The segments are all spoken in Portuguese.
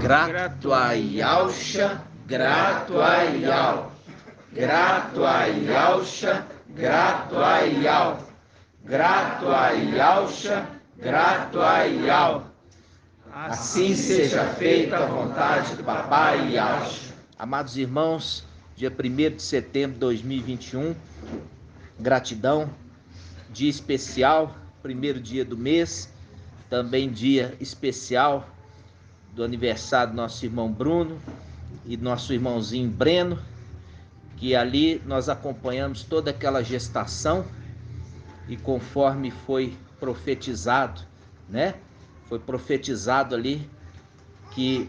Grato a Yausha, grato a Yau. Grato a Yausha, grato a Yau. Grato a Yausha, grato a Yau. Assim seja feita a vontade do Papai Yausha. Amados irmãos, dia 1º de setembro de 2021, gratidão, dia especial, primeiro dia do mês, também dia especial do aniversário do nosso irmão Bruno e do nosso irmãozinho Breno, que ali nós acompanhamos toda aquela gestação e conforme foi profetizado, né? Foi profetizado ali que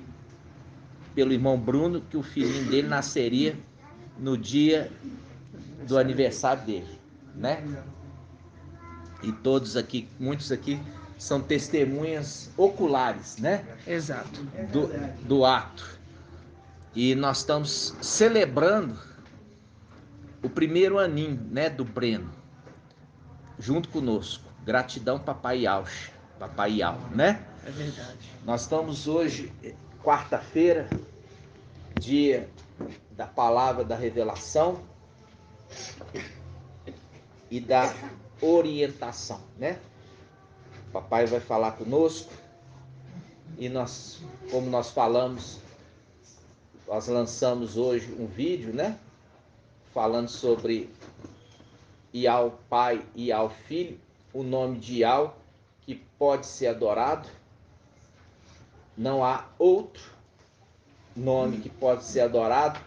pelo irmão Bruno que o filhinho dele nasceria no dia do aniversário dele, né? E todos aqui, muitos aqui são testemunhas oculares, né? Exato. Do ato. E nós estamos celebrando o primeiro aninho, né, do Breno, junto conosco. Gratidão, Papai Yausha, Papai Yau, né? É verdade. Nós estamos hoje, quarta-feira, dia da palavra da revelação e da orientação, né? Papai vai falar conosco e nós, como nós falamos, nós lançamos hoje um vídeo, né? Falando sobre Yau Pai e Yau Filho, o nome de Yau que pode ser adorado. Não há outro nome que pode ser adorado.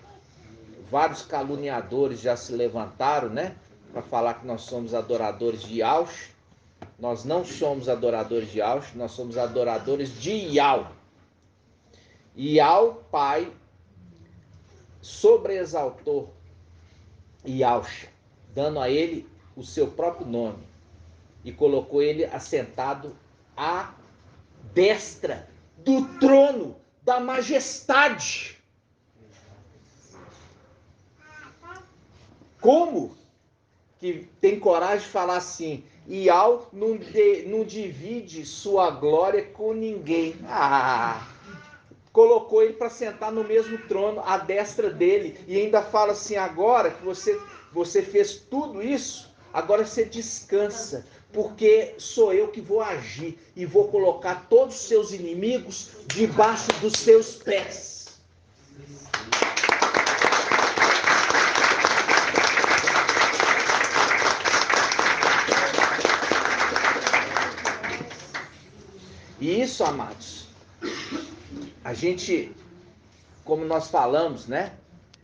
Vários caluniadores já se levantaram, né? Para falar que nós somos adoradores de Yausha. Nós não somos adoradores de Yausha, nós somos adoradores de Yau. Yau, Pai, sobreexaltou Yausha, dando a ele o seu próprio nome e colocou ele assentado à destra do trono da majestade. Como que tem coragem de falar assim? Yau não divide sua glória com ninguém. Colocou ele para sentar no mesmo trono, à destra dele, e ainda fala assim: agora que você fez tudo isso, agora você descansa, porque sou eu que vou agir e vou colocar todos os seus inimigos debaixo dos seus pés. E isso, amados, a gente, como nós falamos, né?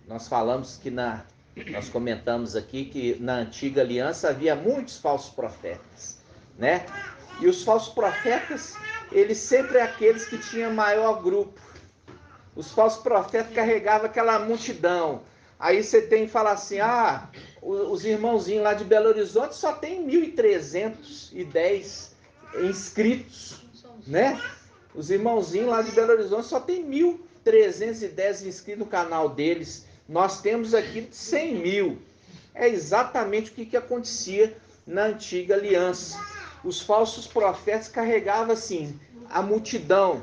Nós falamos que nós comentamos aqui que na antiga aliança havia muitos falsos profetas, né? E os falsos profetas, eles sempre é aqueles que tinham maior grupo. Os falsos profetas carregavam aquela multidão. Aí você tem que falar assim: os irmãozinhos lá de Belo Horizonte só tem 1.310 inscritos, né? Os irmãozinhos lá de Belo Horizonte só tem 1.310 inscritos no canal deles. Nós temos aqui 100 mil. É exatamente o que acontecia na antiga aliança. Os falsos profetas carregavam assim a multidão.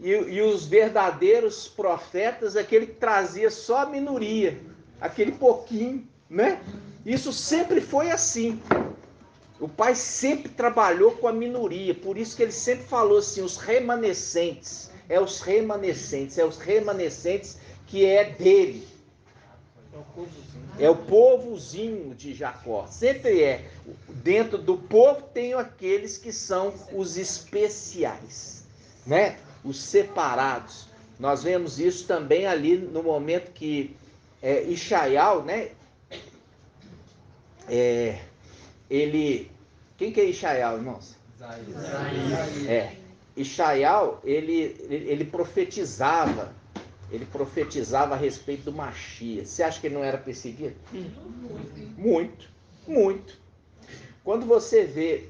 E os verdadeiros profetas, aquele que trazia só a minoria, aquele pouquinho, né? Isso sempre foi assim. O Pai sempre trabalhou com a minoria, por isso que ele sempre falou assim: os remanescentes, é os remanescentes que é dele. É o povozinho de Jacó, sempre é. Dentro do povo tem aqueles que são os especiais, né? Os separados. Nós vemos isso também ali no momento que Ishaial, né? Quem que é Ishaial, irmãos? Isaías. Ishaial, ele profetizava a respeito do Mashiach. Você acha que ele não era perseguido? Muito, muito. Quando você vê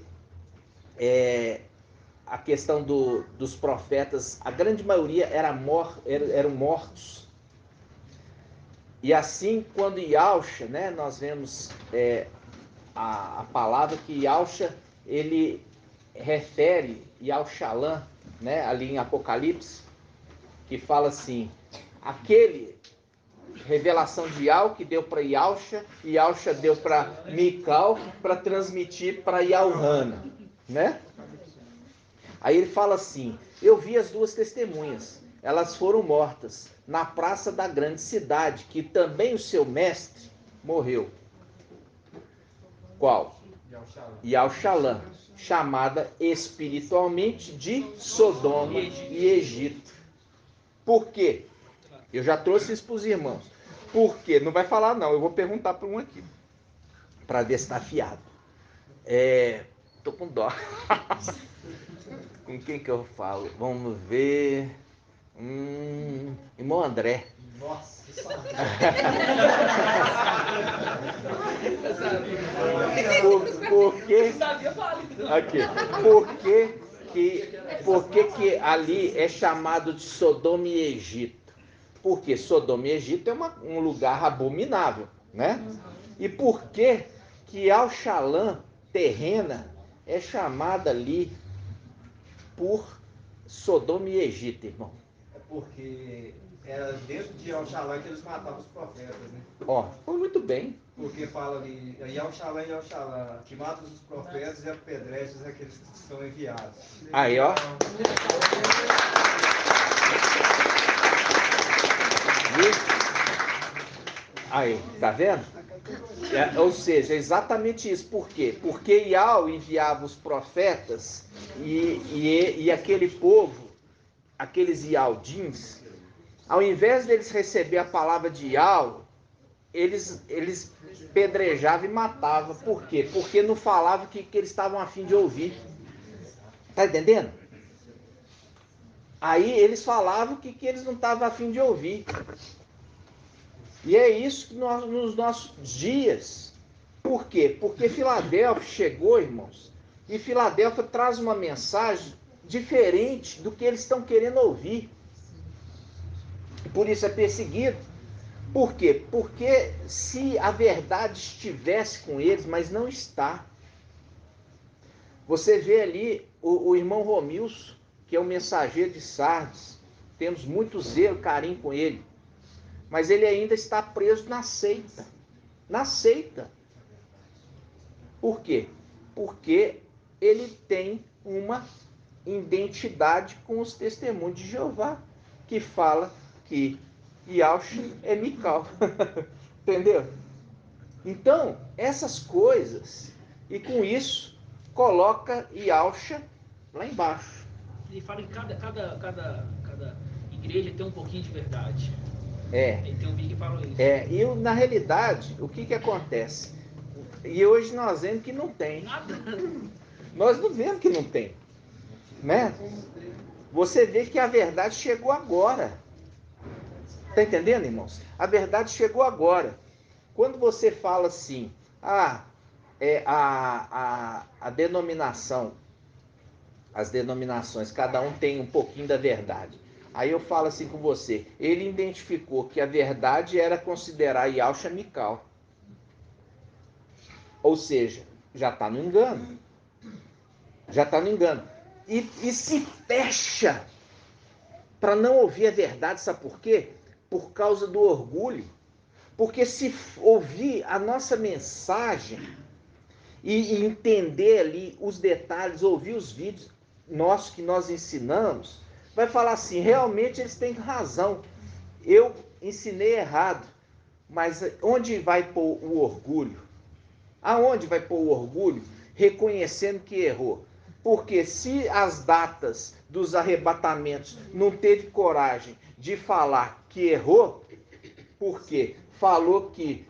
a questão dos profetas, a grande maioria eram mortos. E assim, quando Yausha, né, nós vemos a palavra que Yausha, ele refere Yaushalã, né, ali em Apocalipse, que fala assim, aquele revelação de Yal que deu para Yalcha, Yalcha deu para Mikal para transmitir para Yalhana, né? Aí ele fala assim, eu vi as duas testemunhas, elas foram mortas na praça da grande cidade, que também o seu mestre morreu. Qual? Yalchalã, chamada espiritualmente de Sodoma e Egito. Por quê? Eu já trouxe isso para os irmãos. Por quê? Não vai falar não, eu vou perguntar para um aqui, para ver se está afiado. Tô com dó. Com quem que eu falo? Vamos ver. Irmão André. Nossa, Por que aqui? Por que ali é chamado de Sodoma e Egito? Porque Sodoma e Egito é um lugar abominável, né? E por que Alchalã terrena é chamada ali por Sodoma e Egito, irmão? é porque era dentro de Alchalã que eles matavam os profetas, né? Ó, foi muito bem. Porque fala ali, Alchalã, que mata os profetas e apedrece aqueles que são enviados. Aí, ó. Aí, tá vendo? Ou seja, exatamente isso. Por quê? Porque Ial enviava os profetas e aquele povo, aqueles Ialdins, ao invés deles receber a palavra de Ial, eles pedrejavam e matavam. Por quê? Porque não falavam o que eles estavam a fim de ouvir. Tá entendendo? Aí eles falavam o que eles não estavam a fim de ouvir. E é isso que nos nossos dias. Por quê? Porque Filadélfia chegou, irmãos, e Filadélfia traz uma mensagem diferente do que eles estão querendo ouvir. Por isso é perseguido. Por quê? Porque se a verdade estivesse com eles, mas não está. Você vê ali o irmão Romilson, que é o mensageiro de Sardes. Temos muito zelo, carinho com ele. Mas ele ainda está preso na seita. Na seita. Por quê? Porque ele tem uma identidade com os testemunhos de Jeová, que fala que Yalcha é Mikal. Entendeu? Então, essas coisas, e com isso, coloca Yalcha lá embaixo. Ele fala que cada igreja tem um pouquinho de verdade. Ele tem um vídeo que fala isso. E na realidade, o que acontece? E hoje nós vemos que não tem. Nada. Nós não vemos que não tem. Né? Você vê que a verdade chegou agora. Está entendendo, irmãos? A verdade chegou agora. Quando você fala assim, a denominação, as denominações, cada um tem um pouquinho da verdade. Aí eu falo assim com você, ele identificou que a verdade era considerar Yalcha Mikal. Ou seja, já está no engano. Já está no engano. E se fecha para não ouvir a verdade, sabe por quê? Por causa do orgulho. Porque se ouvir a nossa mensagem e entender ali os detalhes, ouvir os vídeos nossos que nós ensinamos, vai falar assim, realmente eles têm razão. Eu ensinei errado. Mas onde vai pôr o orgulho? Aonde vai pôr o orgulho? Reconhecendo que errou. Porque se as datas dos arrebatamentos não teve coragem de falar que errou, porque falou que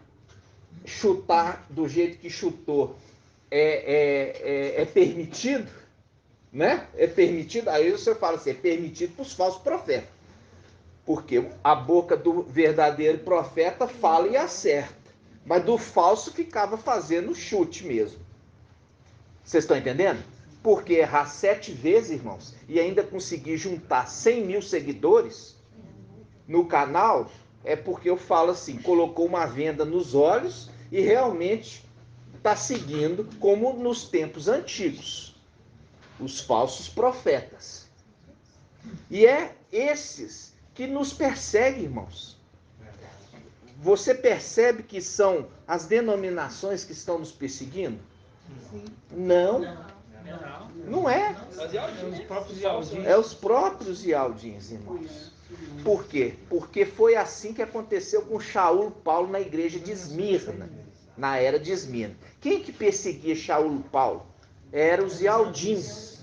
chutar do jeito que chutou é permitido, né? É permitido, aí você fala assim, é permitido para os falsos profetas. Porque a boca do verdadeiro profeta fala e acerta. Mas do falso ficava fazendo chute mesmo. Vocês estão entendendo? Porque errar 7 vezes, irmãos, e ainda conseguir juntar 100 mil seguidores no canal, é porque eu falo assim, colocou uma venda nos olhos e realmente está seguindo como nos tempos antigos. Os falsos profetas. E é esses que nos persegue, irmãos. Você percebe que são as denominações que estão nos perseguindo? Sim. Não. Não é. É os próprios Ialdins, irmãos. Por quê? Porque foi assim que aconteceu com Shaul Paulo na igreja de Esmirna, na era de Esmirna. Quem que perseguia Shaul Paulo? Eram os Ialdins.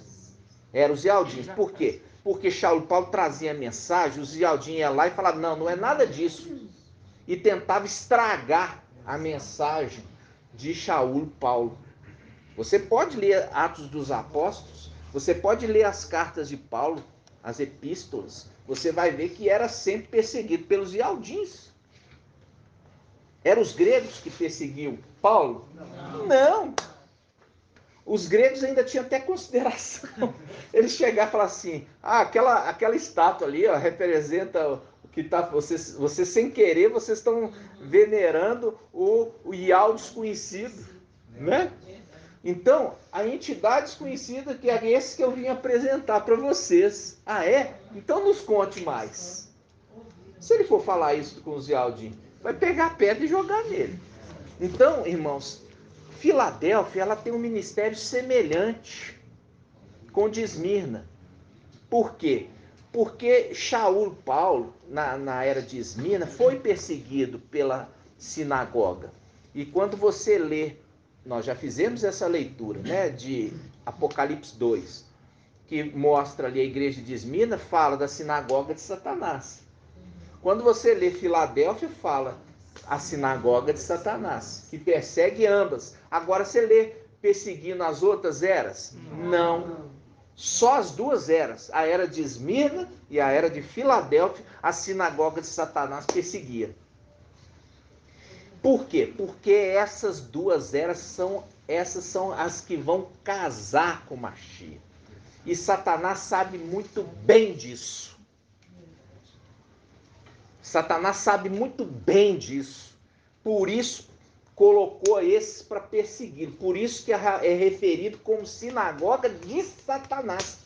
Eram os Ialdins. Por quê? Porque Shaul Paulo trazia a mensagem, os Ialdins iam lá e falavam, não é nada disso. E tentava estragar a mensagem de Shaul Paulo. Você pode ler Atos dos Apóstolos, você pode ler as cartas de Paulo, as epístolas, você vai ver que era sempre perseguido pelos Ialdins. Eram os gregos que perseguiam Paulo? Não. Os gregos ainda tinham até consideração. Eles chegaram e falaram assim, aquela estátua ali, ó, representa o que está... Vocês sem querer, vocês estão venerando o Ial desconhecido, né? Então, a entidade desconhecida que é esse que eu vim apresentar para vocês. Ah, é? Então nos conte mais. Se ele for falar isso com o Zialdin, vai pegar a pedra e jogar nele. Então, irmãos, Filadélfia, ela tem um ministério semelhante com o de Esmirna. Por quê? Porque Shaul Paulo, na era de Esmirna, foi perseguido pela sinagoga. E quando você lê, nós já fizemos essa leitura, né, de Apocalipse 2, que mostra ali a igreja de Esmirna, fala da sinagoga de Satanás. Quando você lê Filadélfia, fala a sinagoga de Satanás, que persegue ambas. Agora você lê perseguindo as outras eras? Não. Só as duas eras, a era de Esmirna e a era de Filadélfia, a sinagoga de Satanás perseguia. Por quê? Porque essas duas eras são as que vão casar com Mashiach. E Satanás sabe muito bem disso. Satanás sabe muito bem disso. Por isso, colocou esses para perseguir. Por isso que é referido como sinagoga de Satanás.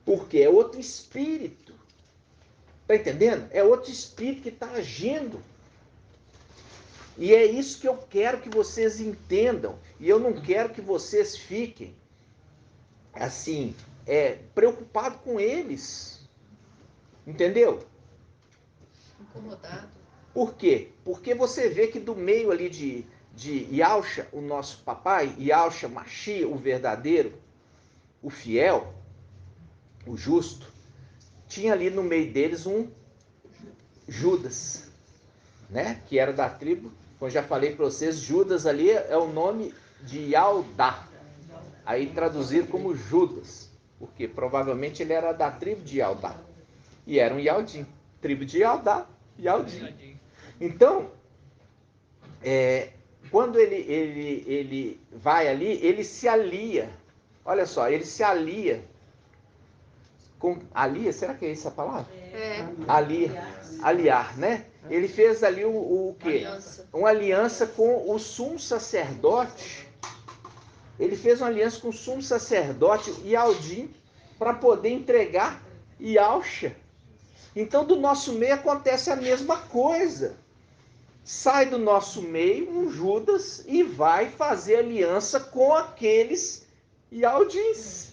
Porque é outro espírito. Está entendendo? É outro espírito que está agindo. E é isso que eu quero que vocês entendam. E eu não quero que vocês fiquem, assim, preocupados com eles. Entendeu? Incomodado. Por quê? Porque você vê que do meio ali de Yahshua, o nosso papai, Yahshua Mashiach, o verdadeiro, o fiel, o justo, tinha ali no meio deles um Judas, né? Que era da tribo, como eu já falei para vocês, Judas ali é o nome de Yaldá, aí traduzido como Judas, porque provavelmente ele era da tribo de Yaldá, e era um Yaldim, tribo de Yaldá, Yaldim. Então, quando ele vai ali, ele se alia, olha só, ele se alia com alia, será que é essa a palavra? Aliar, né? Ele fez ali o quê? Uma aliança com o sumo sacerdote. Ele fez uma aliança com o sumo sacerdote Yaldim para poder entregar Yahshua. Então, do nosso meio acontece a mesma coisa. Sai do nosso meio um Judas e vai fazer aliança com aqueles Yaldins.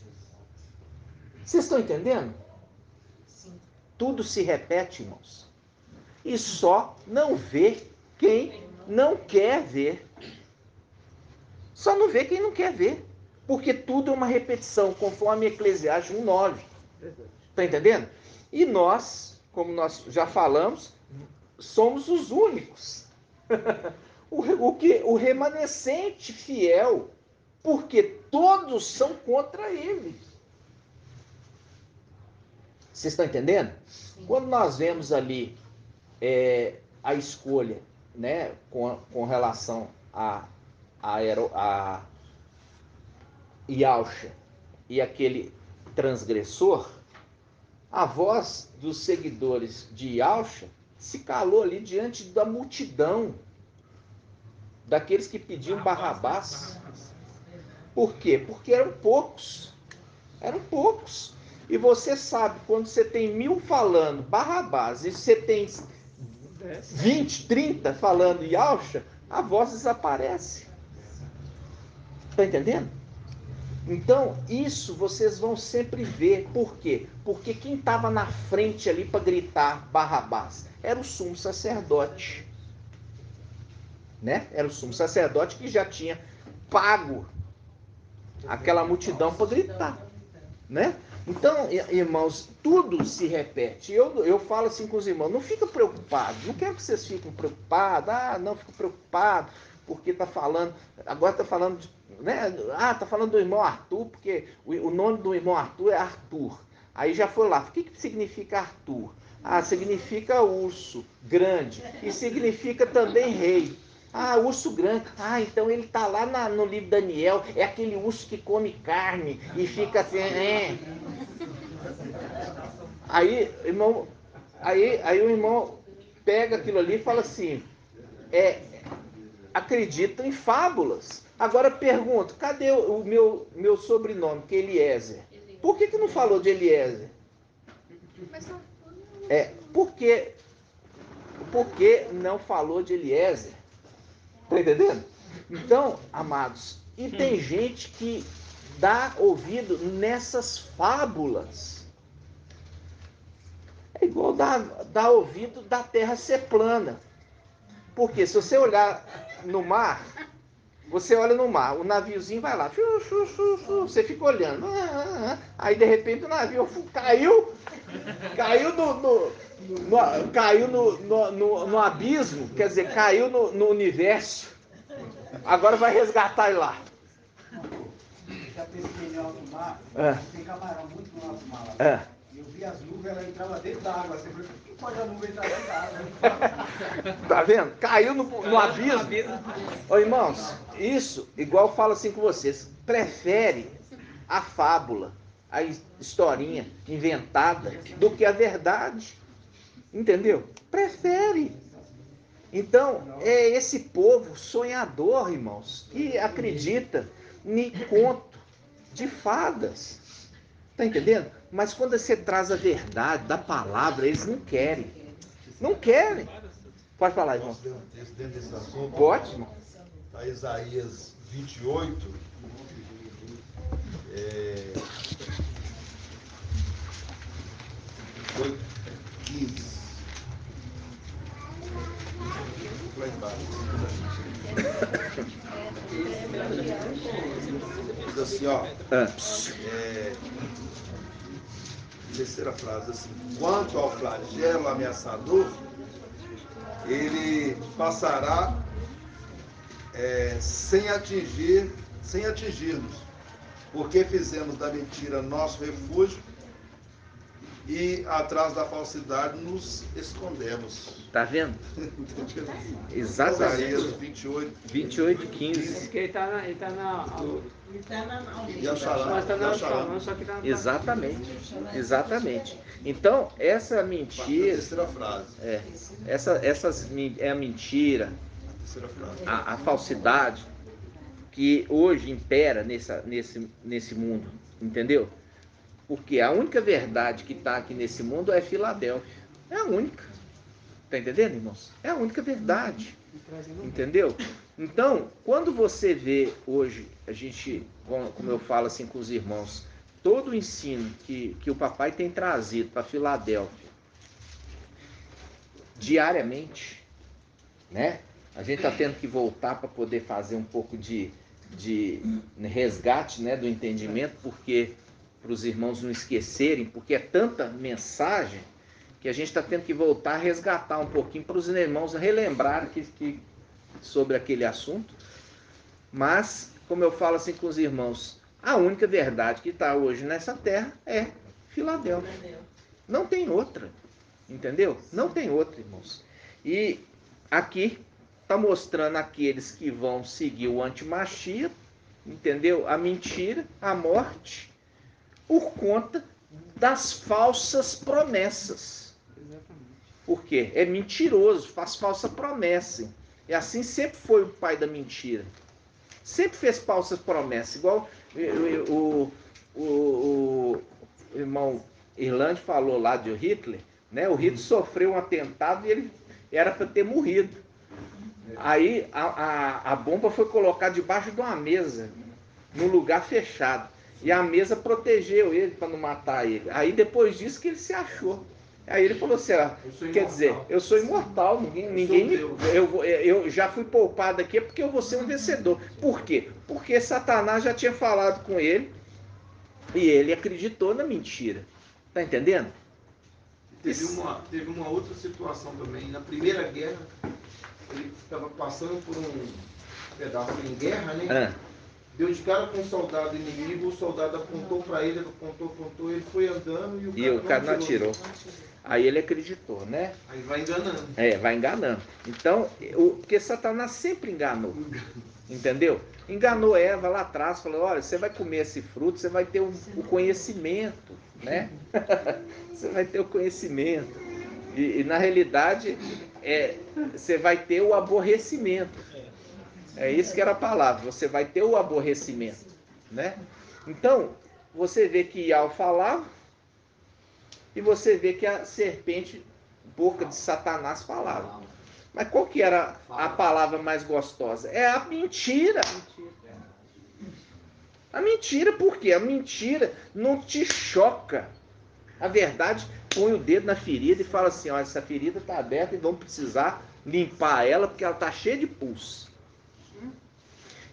Vocês estão entendendo? Sim. Tudo se repete, irmãos. E só não vê quem não quer ver. Só não vê quem não quer ver. Porque tudo é uma repetição, conforme Eclesiastes 1:9. Está entendendo? E nós, como nós já falamos, somos os únicos. O remanescente fiel. Porque todos são contra ele. Vocês estão entendendo? Sim. Quando nós vemos ali a escolha, né, com relação a Yahshua e aquele transgressor, a voz dos seguidores de Yahshua se calou ali diante da multidão, daqueles que pediam Barrabás. Por quê? Porque eram poucos. Eram poucos. E você sabe, quando você tem 1000 falando Barrabás e você tem 20, 30 falando Yahshua, a voz desaparece. Está entendendo? Então, isso vocês vão sempre ver. Por quê? Porque quem estava na frente ali para gritar Barrabás era o sumo sacerdote. Né? Era o sumo sacerdote que já tinha pago aquela multidão para gritar. Né? Então, irmãos, tudo se repete. Eu falo assim com os irmãos, não fica preocupado, não quero que vocês fiquem preocupados, não fico preocupado, porque está falando, agora está falando, né? Está falando do irmão Arthur, porque o nome do irmão Arthur é Arthur. Aí já foi lá, o que significa Arthur? Significa urso, grande, e significa também rei. Urso grande. Então ele está lá no livro de Daniel. É aquele urso que come carne e fica assim. Aí o irmão pega aquilo ali e fala assim: acredito em fábulas. Agora pergunto: cadê o meu sobrenome, que é Eliezer? Por que não falou de Eliezer? Por que não falou de Eliezer? Está entendendo? Então, amados, e tem gente que dá ouvido nessas fábulas. É igual dar ouvido da terra ser plana. Porque se você olhar no mar, você olha no mar, o naviozinho vai lá, você fica olhando. Aí de repente o navio caiu no abismo, quer dizer, caiu no universo. Agora vai resgatar ele lá. Já pesquei no alto mar, tem camarão muito no alto mar. Eu vi as nuvens, ela entrava dentro da água. Você falou, por que pode a nuvem entrar dentro da água? Tá vendo? Caiu no abismo. Ô, irmãos, isso, igual eu falo assim com vocês, prefere a fábula, a historinha inventada, do que a verdade. Entendeu? Prefere. Então, é esse povo sonhador, irmãos, que acredita em conto de fadas. Está entendendo? Mas quando você traz a verdade da palavra, eles não querem. Não querem. Pode falar, irmão. Dentro desse assunto, pode, irmão. Está Isaías 28. 15. Lá embaixo. Diz assim, ó. Terceira frase assim: quanto ao flagelo ameaçador, ele passará sem atingir-nos, porque fizemos da mentira nosso refúgio e atrás da falsidade nos escondemos. Tá vendo? Exatamente. Isaías 28, 15. Porque ele está na Exatamente. Então, essa mentira. Terceira frase. É a mentira, Terceira frase. a falsidade que hoje impera nesse mundo. Entendeu? Porque a única verdade que está aqui nesse mundo é Filadélfia. É a única. Está entendendo, irmãos? É a única verdade. Entendeu? Então, quando você vê hoje, a gente, como eu falo assim com os irmãos, todo o ensino que o papai tem trazido para Filadélfia, diariamente, né? A gente está tendo que voltar para poder fazer um pouco de resgate, né, do entendimento, porque para os irmãos não esquecerem, porque é tanta mensagem que a gente está tendo que voltar a resgatar um pouquinho para os irmãos relembrar sobre aquele assunto. Mas, como eu falo assim com os irmãos, a única verdade que está hoje nessa terra é Filadélfia. Não tem outra. Entendeu? Não tem outra, irmãos. E aqui está mostrando aqueles que vão seguir o antimachia, entendeu? A mentira, a morte, por conta das falsas promessas. Por quê? É mentiroso, faz falsa promessa. E assim sempre foi o pai da mentira. Sempre fez falsas promessas. Igual o irmão Irlande falou lá de Hitler, né? O Hitler sofreu um atentado e ele era para ter morrido. Aí a bomba foi colocada debaixo de uma mesa, num lugar fechado. E a mesa protegeu ele para não matar ele. Aí depois disso que ele se achou. Aí ele falou assim, quer dizer, eu sou imortal, eu já fui poupado aqui porque eu vou ser um vencedor. Por quê? Porque Satanás já tinha falado com ele e ele acreditou na mentira. Tá entendendo? Teve uma outra situação também. Na Primeira Guerra, ele estava passando por um pedaço em guerra, né? Deu de cara com um soldado inimigo, o soldado apontou para ele, apontou, ele foi andando e o cara não atirou. Aí ele acreditou, né? Aí vai enganando. Vai enganando. Então, porque Satanás sempre enganou. Entendeu? Enganou Eva lá atrás, falou, olha, você vai comer esse fruto, você vai ter o conhecimento, né? Você vai ter o conhecimento. E na realidade, você vai ter o aborrecimento. É isso que era a palavra, você vai ter o aborrecimento, né? Então, você vê que Iau falava e você vê que a serpente, boca de Satanás, falava. Mas qual que era a palavra mais gostosa? É a mentira. A mentira, por quê? A mentira não te choca. A verdade põe o dedo na ferida e fala assim, olha, essa ferida está aberta e vamos precisar limpar ela porque ela está cheia de pus.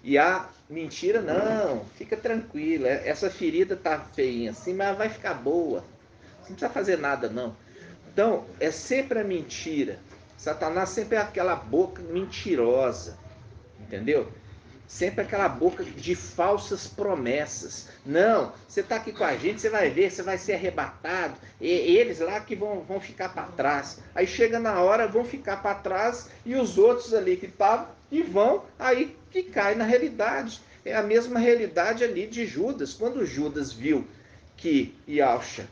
E a mentira, não, fica tranquila, essa ferida tá feinha assim, mas vai ficar boa. Você não precisa fazer nada, não. Então, é sempre a mentira. Satanás sempre é aquela boca mentirosa, entendeu? Sempre aquela boca de falsas promessas. Não, você está aqui com a gente, você vai ver, você vai ser arrebatado. E eles lá que vão ficar para trás. Aí chega na hora, vão ficar para trás e os outros ali que estavam e vão, aí que cai na realidade. É a mesma realidade ali de Judas. Quando Judas viu que Yahshua,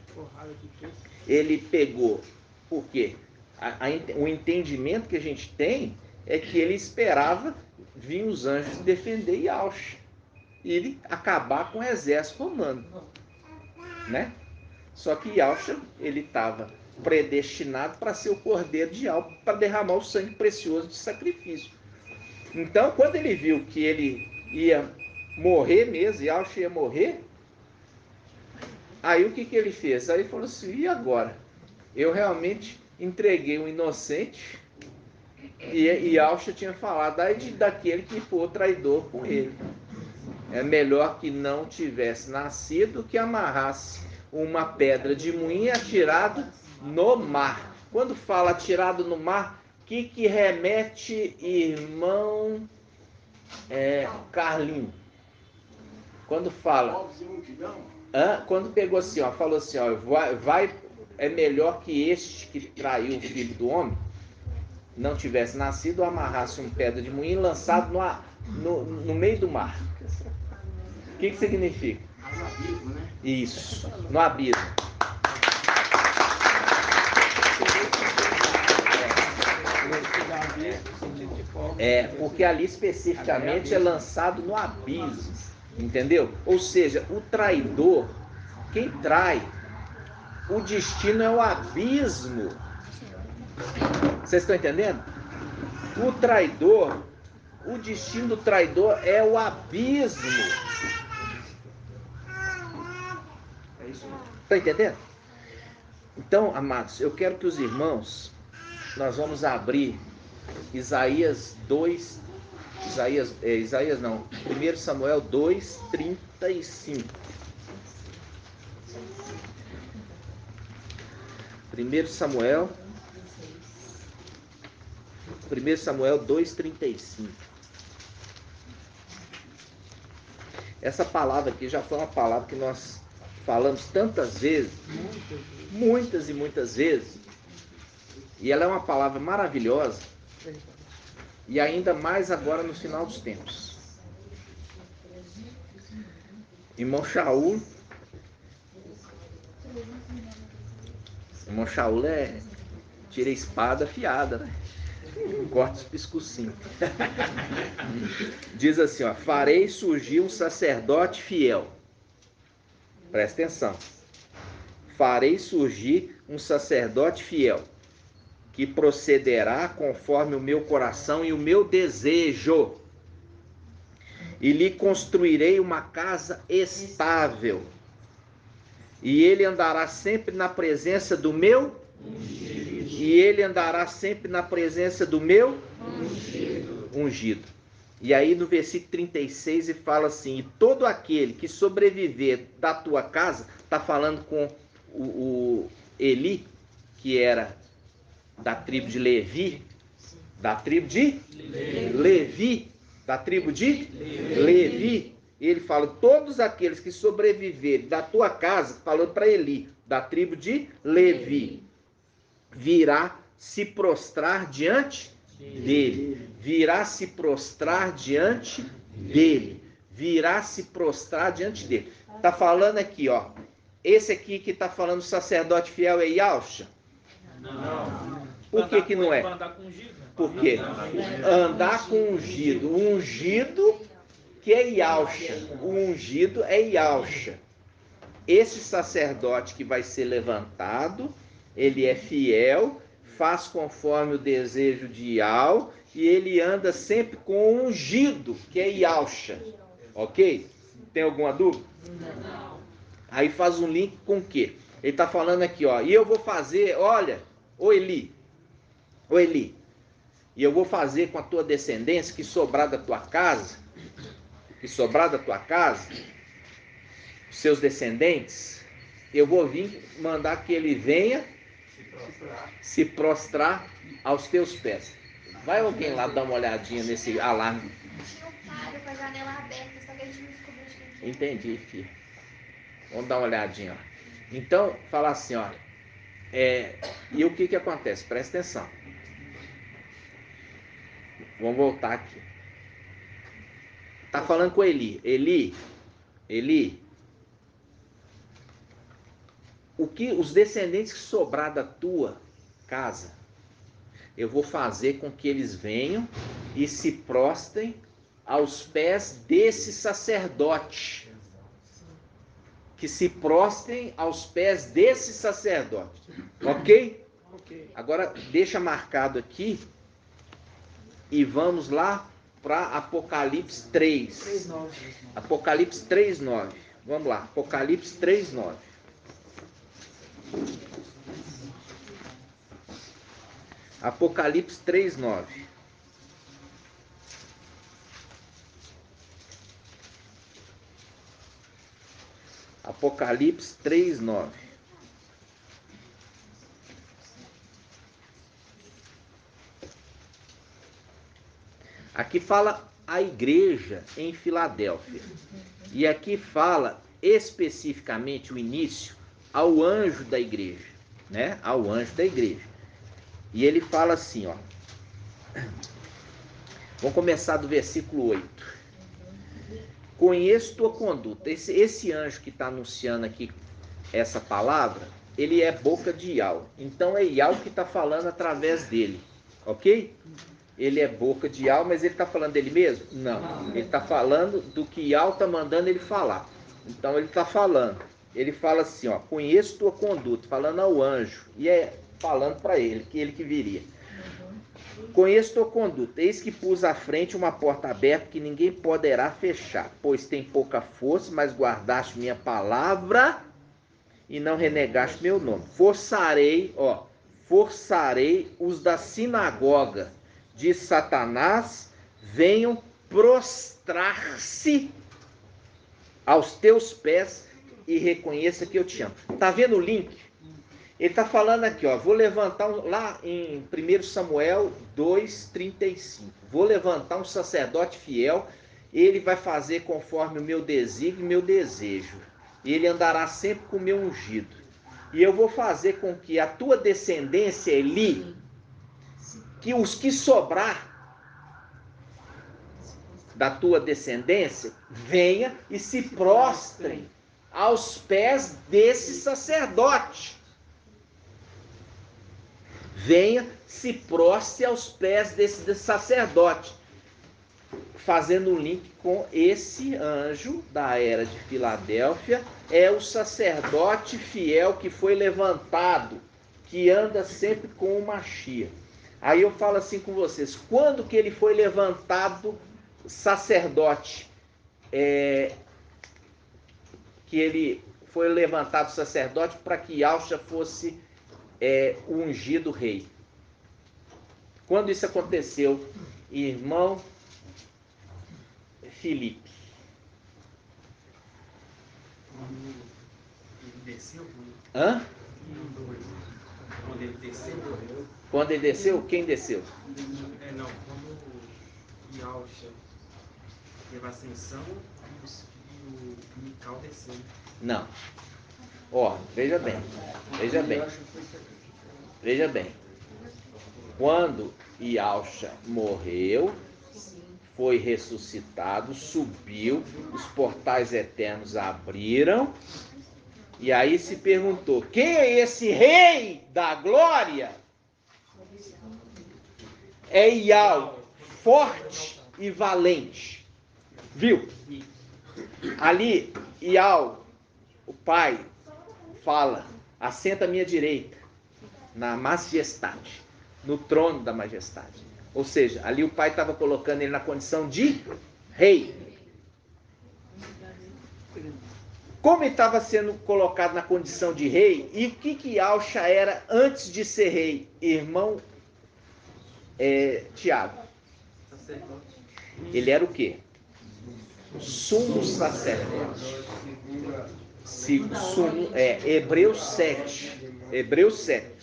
ele pegou, por quê? O entendimento que a gente tem é que ele esperava vir os anjos defender Yahshua e ele acabar com o exército romano, né? Só que Yahshua, ele estava predestinado para ser o cordeiro de Yahweh, para derramar o sangue precioso de sacrifício. Então, quando ele viu que ele ia morrer mesmo, Yahshua ia morrer, aí o que ele fez? Aí ele falou assim, e agora? Eu realmente entreguei um inocente e Yahshua tinha falado daquele que for traidor com ele. É melhor que não tivesse nascido que amarrasse uma pedra de moinho e atirado no mar. Quando fala atirado no mar, que remete, irmão Carlinho? Quando fala... Quando pegou assim, falou assim, é melhor que este que traiu o filho do homem não tivesse nascido, amarrasse uma pedra de moinho lançado no meio do mar. O que significa? No abismo, né? Isso, no abismo. Porque ali especificamente é lançado no abismo, entendeu? Ou seja, o traidor, quem trai, o destino é o abismo. Vocês estão entendendo? O traidor, o destino do traidor é o abismo. Está entendendo? Então, amados, eu quero que os irmãos, nós vamos abrir Isaías 2, 1 Samuel 2, 35. 1 Samuel 2, 35. Essa palavra aqui já foi uma palavra que nós falamos tantas vezes, muitas e muitas vezes, e ela é uma palavra maravilhosa, e ainda mais agora no final dos tempos. Irmão Shaul tira a espada afiada, né? Corta os piscocinhos. Diz assim, farei surgir um sacerdote fiel. Presta atenção. farei surgir um sacerdote fiel, que procederá conforme o meu coração e o meu desejo, e lhe construirei uma casa estável, e ele andará sempre na presença do meu ungido. E ele andará sempre na presença do meu ungido. E aí no versículo 36 ele fala assim: e todo aquele que sobreviver da tua casa, está falando com o Eli, que era da tribo de Levi, da tribo de Levi, da tribo de Levi. Ele fala: todos aqueles que sobreviverem da tua casa, falando para Eli, da tribo de Levi, virá se prostrar diante dele. Virá se prostrar diante dele. Virá se prostrar diante dele. Está falando aqui, ó. Esse aqui que está falando sacerdote fiel é Yahshua? Não. Por que não é? Por quê? Andar com ungido. O ungido que é Yahshua. O ungido é Yahshua. Esse sacerdote que vai ser levantado, ele é fiel, faz conforme o desejo de Yahweh, e ele anda sempre com o ungido, que é Yahshua. Ok? Tem alguma dúvida? Não. Aí faz um link com o quê? Ele está falando aqui, ó. E eu vou fazer, olha, ô Eli, e eu vou fazer com a tua descendência, que sobrar da tua casa, seus descendentes, eu vou vir mandar que ele venha se prostrar aos teus pés. Vai alguém lá dar uma olhadinha nesse alarme? Tinha um palho com a janela aberta, só que a gente não descobriu de quem. Entendi, filho. Vamos dar uma olhadinha, ó. Então, fala assim, ó. E o que acontece? Presta atenção. Vamos voltar aqui. Tá falando com Eli. Eli. Os descendentes que sobrar da tua casa, eu vou fazer com que eles venham e se prostrem aos pés desse sacerdote. Que se prostrem aos pés desse sacerdote. Ok? Agora deixa marcado aqui e vamos lá para Apocalipse 3. Apocalipse 3:9. Vamos lá, Apocalipse 3:9. Apocalipse 3:9. Apocalipse 3:9. Aqui fala a igreja em Filadélfia. E aqui fala especificamente o início ao anjo da igreja, né? Ao anjo da igreja. E ele fala assim, ó. Vamos começar do versículo 8. Conheço tua conduta. Esse anjo que está anunciando aqui essa palavra, ele é boca de Yahweh. Então é Yahweh que está falando através dele, ok? Ele é boca de Yahweh, mas ele está falando dele mesmo? Não. Ele está falando do que Yahweh está mandando ele falar. Então ele está falando. Ele fala assim, ó. Conheço tua conduta, falando ao anjo. E é falando para ele que viria. Conheço tua conduta, eis que pus à frente uma porta aberta que ninguém poderá fechar, pois tem pouca força, mas guardaste minha palavra e não renegaste meu nome. Forçarei os da sinagoga de Satanás, venham prostrar-se aos teus pés e reconheça que eu te amo. Tá vendo o link? Ele está falando aqui, ó, vou levantar, lá em 1 Samuel 2:35, vou levantar um sacerdote fiel, ele vai fazer conforme o meu desígnio e meu desejo, ele andará sempre com o meu ungido, e eu vou fazer com que a tua descendência, Eli, que os que sobrar da tua descendência, venha e se prostrem aos pés desse sacerdote. Venha, se prostre aos pés desse sacerdote. fazendo um link com esse anjo da era de Filadélfia, é o sacerdote fiel que foi levantado, que anda sempre com o Mashiach. Aí eu falo assim com vocês, quando que ele foi levantado sacerdote? Que ele foi levantado sacerdote para que Yahushua fosse o ungido rei. Quando isso aconteceu, irmão Felipe? Hã? Quando ele desceu? Quando ele desceu? Quem desceu? Não, quando o Yahushua teve a ascensão e o Mical desceu. Não. Ó, veja bem. Veja bem. Quando Yahushua morreu, foi ressuscitado, subiu, os portais eternos abriram, e aí se perguntou, quem é esse rei da glória? É Yahweh, forte e valente. Viu? Ali, Yahweh, o Pai, fala, assenta à minha direita, na majestade, no trono da majestade. Ou seja, ali o Pai estava colocando ele na condição de rei. Como ele estava sendo colocado na condição de rei, e o que Yahushua era antes de ser rei? Irmão Tiago. Ele era o quê? Sumo sacerdote. Hebreus 7. Hebreus 7.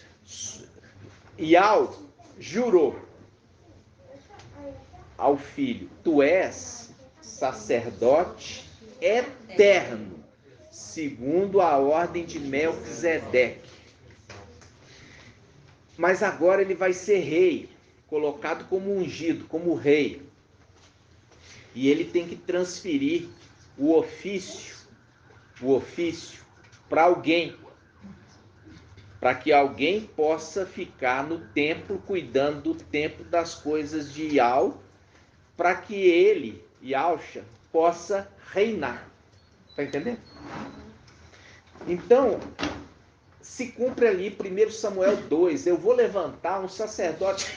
Yahushua jurou ao filho, tu és sacerdote eterno, segundo a ordem de Melquisedeque. Mas agora ele vai ser rei, colocado como ungido, como rei. E ele tem que transferir o ofício para alguém, para que alguém possa ficar no templo, cuidando do templo, das coisas de Yahweh, para que ele, Yahushua, possa reinar. Está entendendo? Então, se cumpre ali 1 Samuel 2, eu vou levantar um sacerdote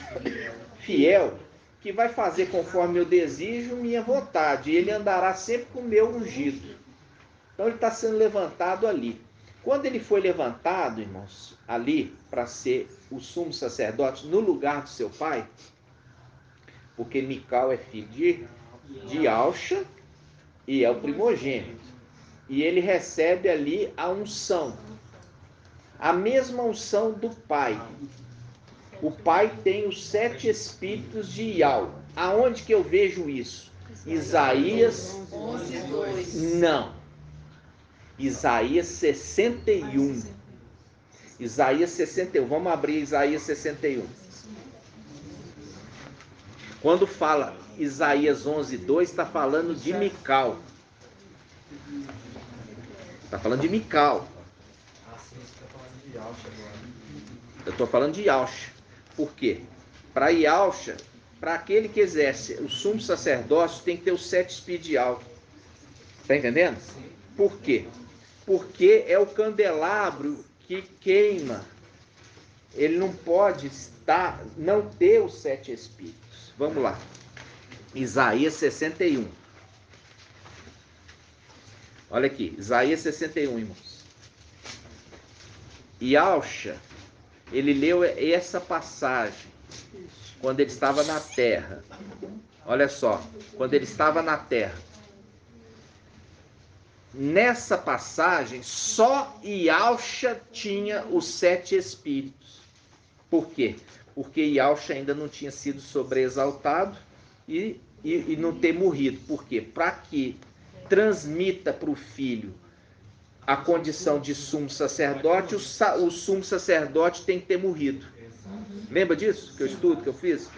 fiel, que vai fazer conforme meu desejo, minha vontade, e ele andará sempre com o meu ungido. Então ele está sendo levantado ali. Quando ele foi levantado, irmãos, ali, para ser o sumo sacerdote, no lugar do seu pai, porque Mical é filho de Yahushua e é o primogênito. E ele recebe ali a unção. A mesma unção do pai. O pai tem os 7 espíritos de Yahweh. Aonde que eu vejo isso? Isaías 11:2. Não. Isaías 61. Isaías 61. Vamos abrir Isaías 61. Quando fala Isaías 11:2, está falando de Mical. Está falando de Mical. Eu estou falando de Yahushua. Por quê? Para Yahushua, para aquele que exerce o sumo sacerdócio, tem que ter os 7 espíritos de Yahweh. Está entendendo? Por quê? Porque é o candelabro que queima. Ele não pode não ter os 7 espíritos. Vamos lá. Isaías 61. Olha aqui, Isaías 61, irmãos. Yahushua, ele leu essa passagem quando ele estava na terra. Olha só, quando ele estava na terra. Nessa passagem, só Yahushua tinha os 7 espíritos. Por quê? Porque Yahushua ainda não tinha sido sobreexaltado e não ter morrido. Por quê? Para que transmita para o filho a condição de sumo sacerdote, o sumo sacerdote tem que ter morrido. Lembra disso? Que eu estudo, que eu fiz?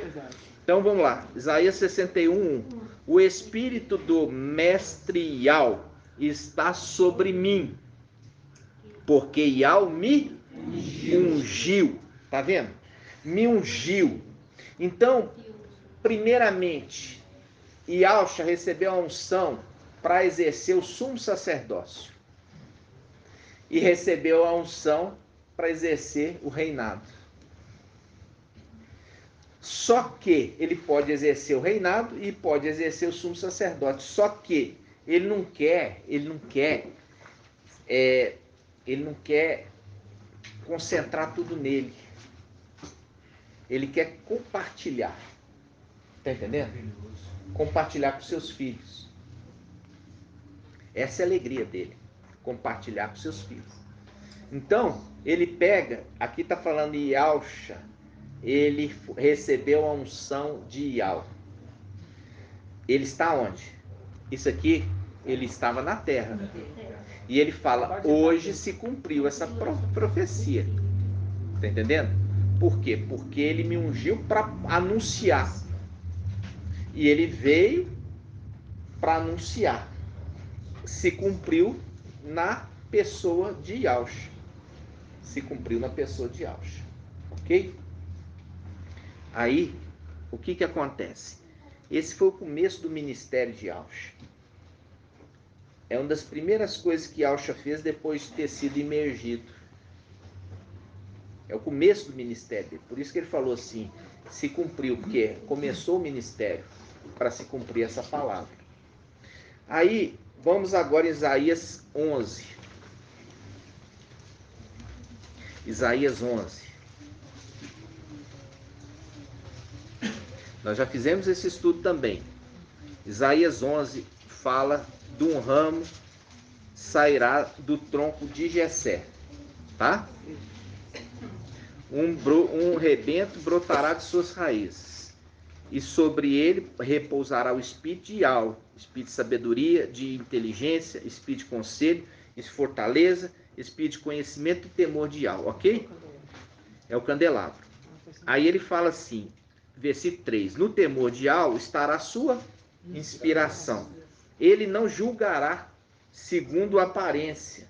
Então vamos lá. Isaías 61, 1. O espírito do mestre Yahweh está sobre mim, porque Yahweh me ungiu. Tá vendo? Me ungiu. Então, primeiramente, Yahshua recebeu a unção para exercer o sumo sacerdócio. E recebeu a unção para exercer o reinado. Só que ele pode exercer o reinado e pode exercer o sumo sacerdócio. Só que ele não quer concentrar tudo nele. Ele quer compartilhar. Está entendendo? Compartilhar com seus filhos. Essa é a alegria dele. Compartilhar com seus filhos. Então, ele pega, aqui está falando em Yahshua, ele recebeu a unção de Yahweh. Ele está onde? Isso aqui, ele estava na terra. E ele fala, hoje se cumpriu essa profecia. Está entendendo? Por quê? Porque ele me ungiu para anunciar. E ele veio para anunciar. Se cumpriu na pessoa de Yahshua. Se cumpriu na pessoa de Yahshua. Ok? Aí, o que acontece? Esse foi o começo do ministério de Yahshua. É uma das primeiras coisas que Yahshua fez depois de ter sido imergido. É o começo do ministério dele. Por isso que ele falou assim, se cumpriu, porque começou o ministério para se cumprir essa palavra. Aí, vamos agora em Isaías 11. Isaías 11. Nós já fizemos esse estudo também. Isaías 11 fala de um ramo sairá do tronco de Jessé, tá? Um rebento brotará de suas raízes, e sobre ele repousará o espírito de Yahweh, espírito de sabedoria, de inteligência, espírito de conselho, de fortaleza, espírito de conhecimento e temor de Yahweh, ok? É o candelabro. Aí ele fala assim, versículo 3, no temor de Yahweh estará a sua inspiração. Ele não julgará segundo a aparência.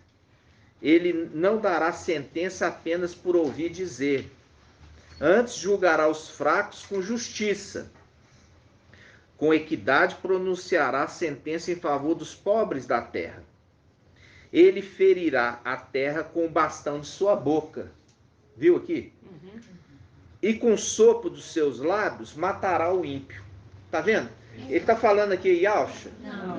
Ele não dará sentença apenas por ouvir dizer. Antes julgará os fracos com justiça. Com equidade pronunciará sentença em favor dos pobres da terra. Ele ferirá a terra com o bastão de sua boca. Viu aqui? E com o sopro dos seus lábios matará o ímpio. Tá vendo? Ele está falando aqui Yahshua?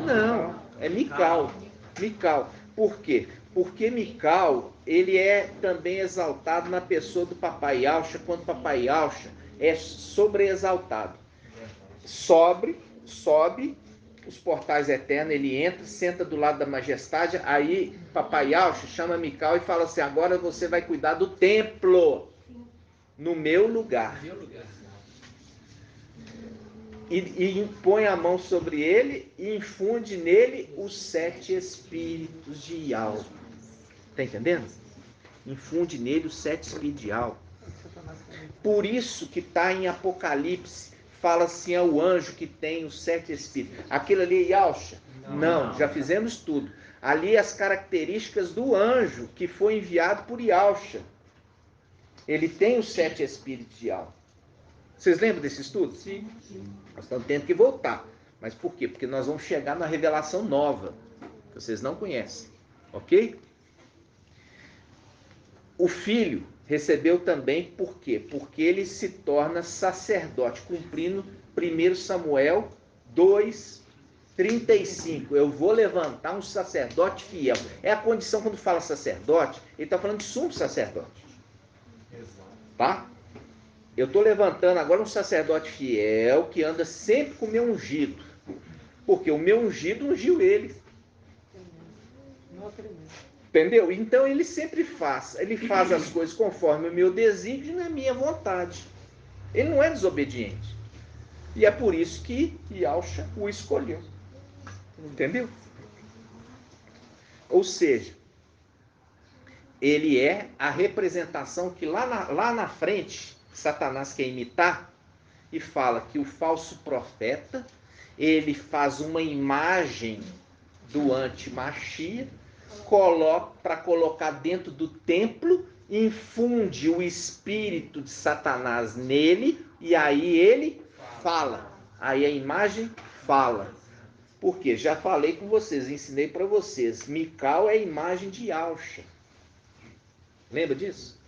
Não, é Mical. Mical. Por quê? Porque Mical, ele é também exaltado na pessoa do papai Yahshua, quando o papai Yahshua é sobreexaltado. Sobe os portais eternos, ele entra, senta do lado da majestade, aí papai Yahshua chama Mical e fala assim, agora você vai cuidar do templo, no meu lugar. E põe a mão sobre ele e infunde nele os 7 espíritos de Yahweh. Está entendendo? Infunde nele os 7 espíritos de Yahweh. Por isso que está em Apocalipse, fala assim, é o anjo que tem os 7 espíritos. Aquilo ali é Yahshua? Não, já fizemos tudo. Ali as características do anjo que foi enviado por Yahshua. Ele tem os 7 espíritos de Yahweh. Vocês lembram desse estudo? Sim. Nós estamos tendo que voltar. Mas por quê? Porque nós vamos chegar na revelação nova, que vocês não conhecem. Ok? O filho recebeu também, por quê? Porque ele se torna sacerdote, cumprindo 1 Samuel 2:35. Eu vou levantar um sacerdote fiel. É a condição quando fala sacerdote, ele está falando de sumo sacerdote. Tá? Eu estou levantando agora um sacerdote fiel que anda sempre com o meu ungido. Porque o meu ungido ungiu ele. Entendeu? Então ele sempre faz. Ele faz as coisas conforme o meu desígnio e a minha vontade. Ele não é desobediente. E é por isso que Yahshua o escolheu. Entendeu? Ou seja, ele é a representação que lá na frente Satanás quer imitar e fala que o falso profeta, ele faz uma imagem do anti-Machia, para colocar dentro do templo, infunde o espírito de Satanás nele, e aí ele fala. Aí a imagem fala. Por quê? Já falei com vocês, ensinei para vocês. Mical é a imagem de Yahshua. Lembra disso?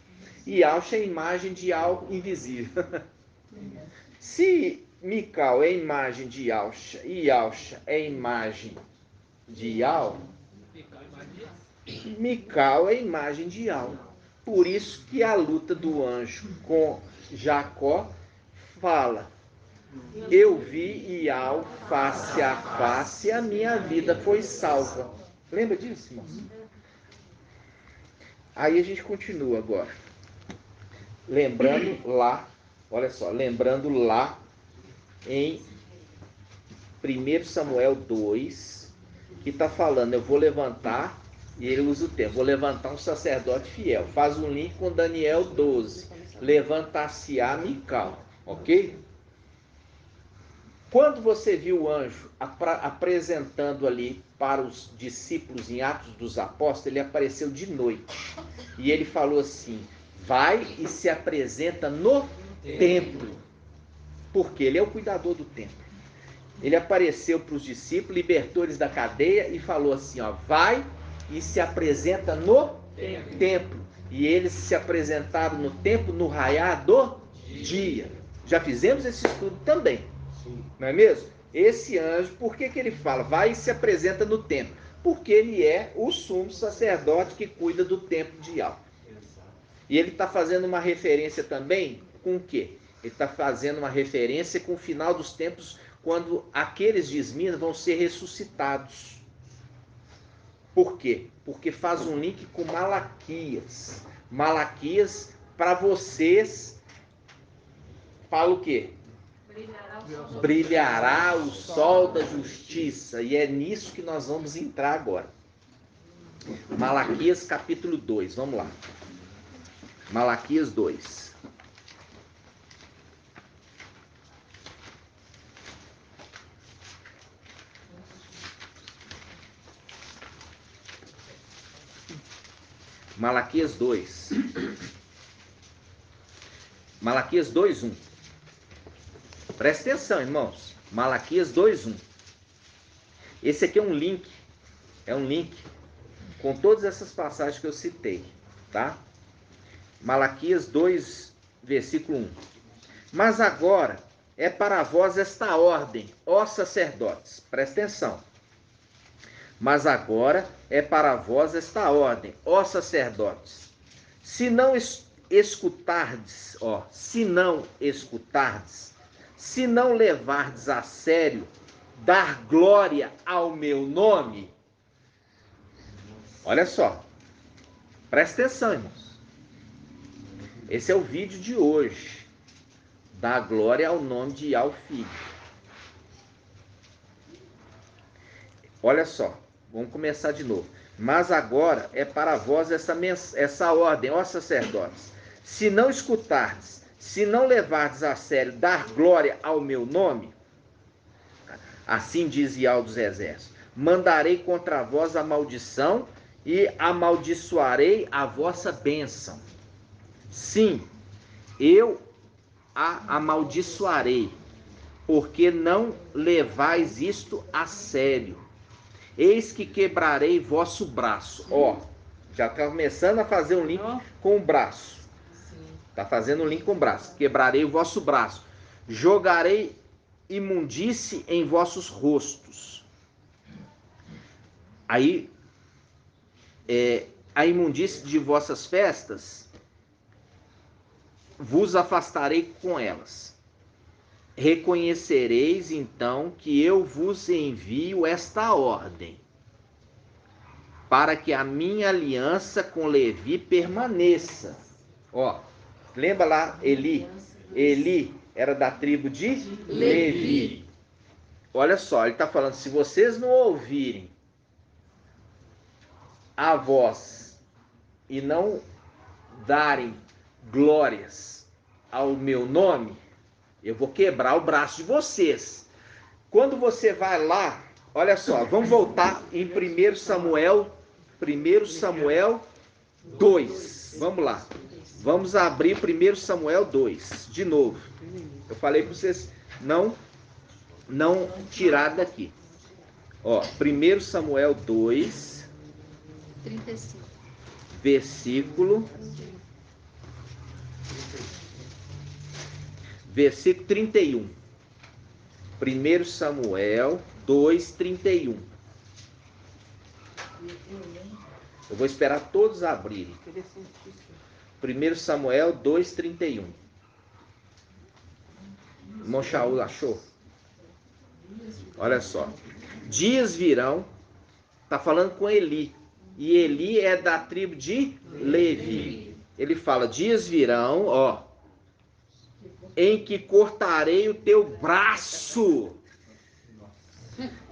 E Yahshua é a imagem de algo invisível. Se Mical é a imagem de Yahshua e Yahshua é a imagem de Yahweh, Mical é a imagem de Yahweh. Por isso que a luta do anjo com Jacó fala: eu vi Yahweh face a face e a minha vida foi salva. Lembra disso, irmãos? Aí a gente continua agora. Lembrando lá, olha só, lembrando lá em 1 Samuel 2, que está falando, eu vou levantar, e ele usa o termo, vou levantar um sacerdote fiel. Faz um link com Daniel 12, levantar-se-á Mical, ok? Quando você viu o anjo apresentando ali para os discípulos em Atos dos Apóstolos, ele apareceu de noite. E ele falou assim, vai e se apresenta no templo. Porque ele é o cuidador do templo. Ele apareceu para os discípulos, libertou eles da cadeia e falou assim, ó, vai e se apresenta no templo. E eles se apresentaram no templo no raiar do dia. Já fizemos esse estudo também. Não é mesmo? Esse anjo, por que ele fala? Vai e se apresenta no templo. Porque ele é o sumo sacerdote que cuida do templo de Yahweh. E ele está fazendo uma referência também com o quê? Ele está fazendo uma referência com o final dos tempos, quando aqueles de Esmirna vão ser ressuscitados. Por quê? Porque faz um link com Malaquias. Malaquias, para vocês, fala o quê? Brilhará o sol da justiça. E é nisso que nós vamos entrar agora. Malaquias capítulo 2, vamos lá. Malaquias 2. Malaquias 2. Malaquias 2:1. Presta atenção, irmãos. Malaquias 2:1. Esse aqui é um link. É um link com todas essas passagens que eu citei, tá? Malaquias 2, versículo 1. Mas agora é para vós esta ordem, ó sacerdotes. Presta atenção. Mas agora é para vós esta ordem, ó sacerdotes. Se não escutardes, se não levardes a sério, dar glória ao meu nome. Olha só. Presta atenção, irmãos. Esse é o vídeo de hoje. Dar glória ao nome de Yahweh Filho. Olha só. Vamos começar de novo. Mas agora é para vós essa ordem, ó sacerdotes. Se não escutardes, se não levardes a sério, dar glória ao meu nome, assim diz Yahweh dos exércitos, mandarei contra vós a maldição e amaldiçoarei a vossa bênção. Sim, eu a amaldiçoarei, porque não levais isto a sério. Eis que quebrarei vosso braço. Já está começando a fazer um link com o braço. Está fazendo um link com o braço. Quebrarei o vosso braço. Jogarei imundície em vossos rostos. Aí, a imundície de vossas festas, vos afastarei com elas. Reconhecereis então que eu vos envio esta ordem, para que a minha aliança com Levi permaneça. Lembra lá Eli? Eli era da tribo de Levi. Olha só, ele está falando, se vocês não ouvirem a voz e não darem glórias ao meu nome, eu vou quebrar o braço de vocês. Quando você vai lá, olha só, vamos voltar em 1 Samuel 2. Vamos lá. Vamos abrir 1 Samuel 2, de novo. Eu falei para vocês não não tirar daqui. Ó, 1 Samuel 2, 35. Versículo 31. 1 Samuel 2, 31. Eu vou esperar todos abrirem. 1 Samuel 2, 31. Irmão Shaul achou? Olha só. Dias virão, está falando com Eli. E Eli é da tribo de Levi. Ele fala, dias virão, ó, em que cortarei o teu braço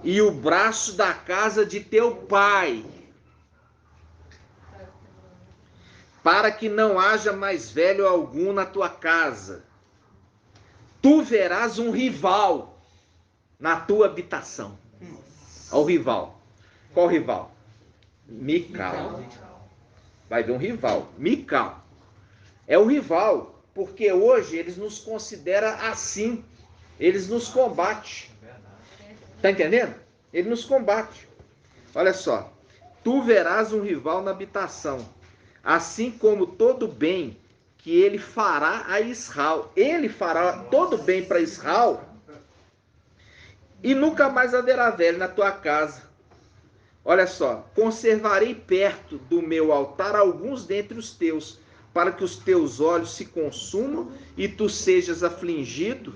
e o braço da casa de teu pai, para que não haja mais velho algum na tua casa. Tu verás um rival na tua habitação. Olha o rival. Qual rival? Mical. Vai ver um rival. Mical. É o rival, porque hoje eles nos consideram assim. Eles nos combatem. Está entendendo? Ele nos combate. Olha só. Tu verás um rival na habitação, assim como todo bem que ele fará a Israel. Ele fará todo bem para Israel, e nunca mais haverá velho na tua casa. Olha só, conservarei perto do meu altar alguns dentre os teus, para que os teus olhos se consumam e tu sejas afligido,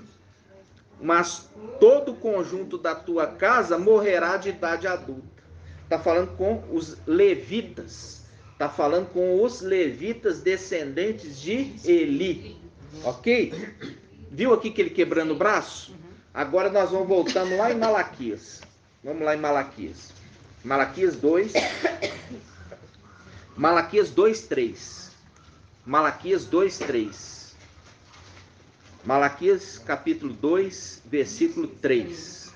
mas todo o conjunto da tua casa morrerá de idade adulta. Está falando com os levitas. Está falando com os levitas descendentes de Eli. Ok? Viu aqui que ele quebrando o braço? Agora nós vamos voltando lá em Malaquias. Vamos lá em Malaquias. Malaquias 2. Malaquias 2:3. Malaquias 2:3. Malaquias capítulo 2, versículo 3.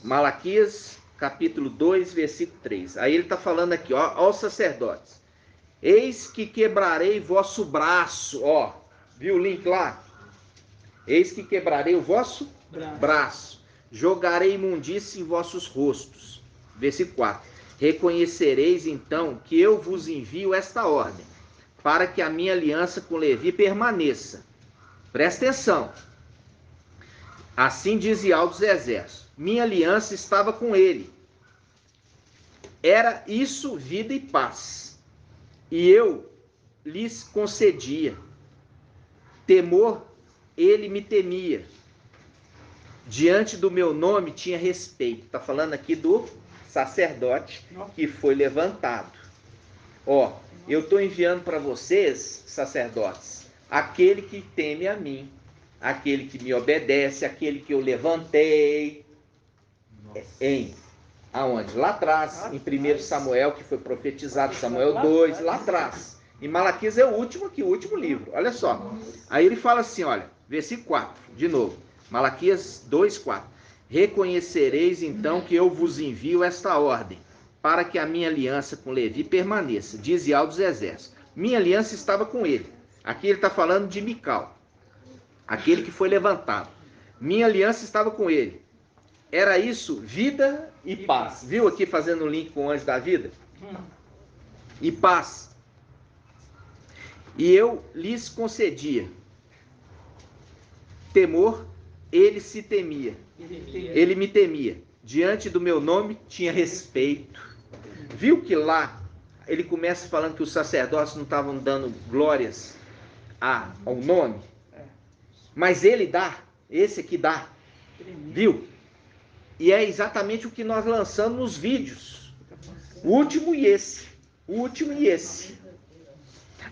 Malaquias capítulo 2, versículo 3. Aí ele está falando aqui, ó, aos sacerdotes. Eis que quebrarei vosso braço, ó. Viu o link lá? Eis que quebrarei o vosso braço. Jogarei imundície em vossos rostos. Versículo 4. Reconhecereis então que eu vos envio esta ordem, para que a minha aliança com Levi permaneça. Presta atenção. Assim diz Yahweh dos exércitos. Minha aliança estava com ele. Era isso vida e paz. E eu lhes concedia. Temor, ele me temia. Diante do meu nome tinha respeito. Está falando aqui do sacerdote que foi levantado. Ó, eu estou enviando para vocês, sacerdotes, aquele que teme a mim, aquele que me obedece, aquele que eu levantei. Em aonde? Lá atrás, em 1 Samuel, que foi profetizado, Samuel 2, lá atrás. E Malaquias é o último aqui, o último livro. Olha só. Aí ele fala assim, olha, versículo 4, de novo. Malaquias 2, 4. Reconhecereis então que eu vos envio esta ordem, para que a minha aliança com Levi permaneça, diz Yahweh dos exércitos. Minha aliança estava com ele. Aqui ele está falando de Mical, aquele que foi levantado. Minha aliança estava com ele. Era isso, vida e paz. Viu aqui fazendo um link com o anjo da vida? E paz. E eu lhes concedia temor, ele se temia. Ele me temia. Diante do meu nome tinha respeito. Viu que lá ele começa falando que os sacerdotes não estavam dando glórias ao nome? Mas ele dá. Esse aqui dá. Viu? E é exatamente o que nós lançamos nos vídeos. O último e esse. O último e esse.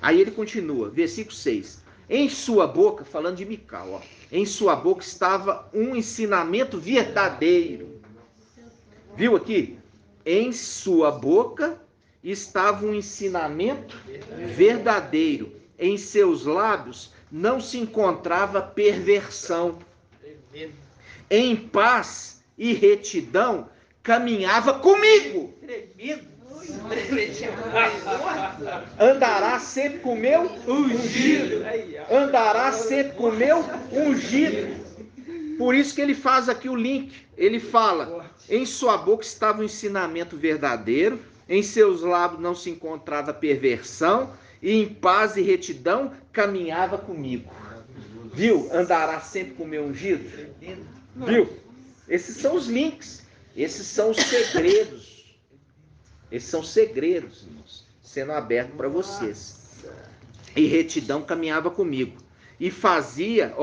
Aí ele continua, versículo 6. Em sua boca, falando de Mical, ó, em sua boca estava um ensinamento verdadeiro. Viu aqui? Em sua boca estava um ensinamento verdadeiro. Em seus lábios não se encontrava perversão. Em paz e retidão caminhava comigo. Andará sempre com o meu ungido. Andará sempre com o meu ungido. Por isso que ele faz aqui o link. Ele fala, em sua boca estava o ensinamento verdadeiro, em seus lábios não se encontrava perversão, e em paz e retidão caminhava comigo. Viu? Andará sempre com o meu ungido. Viu? Esses são os links. Esses são os segredos. Esses são segredos, irmãos, sendo abertos para vocês. E retidão caminhava comigo. E fazia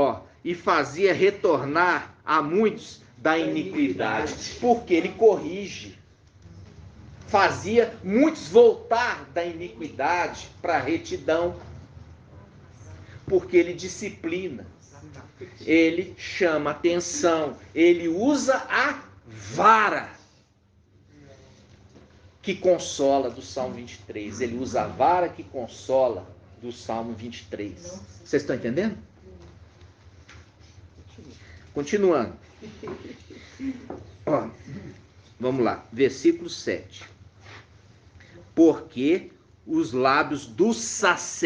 retornar a muitos da iniquidade. Porque ele corrige. Fazia muitos voltar da iniquidade para a retidão. Porque ele disciplina. Ele chama atenção. Ele usa a vara que consola do Salmo 23. Ele usa a vara que consola do Salmo 23. Vocês estão entendendo? Continuando. Ó, vamos lá. Versículo 7. Porque os lábios do sacerdote...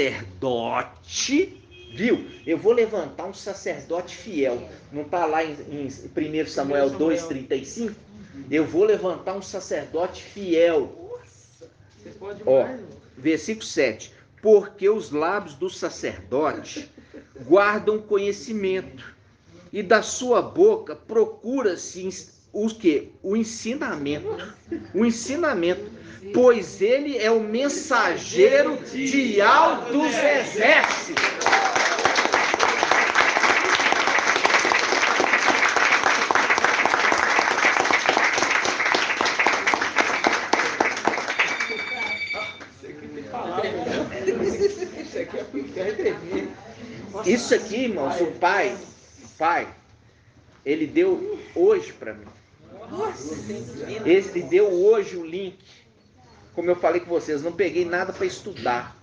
Viu? Eu vou levantar um sacerdote fiel. Não está lá em 1 Samuel 2,35? Eu vou levantar um sacerdote fiel. Ó, versículo 7. Porque os lábios do sacerdote guardam conhecimento, e da sua boca procura-se o quê? O ensinamento. O ensinamento. Pois ele é o mensageiro de Yahvé dos exércitos. Isso aqui, irmãos, o pai, ele deu hoje para mim. Ele deu hoje o link. Como eu falei com vocês, não peguei nada para estudar.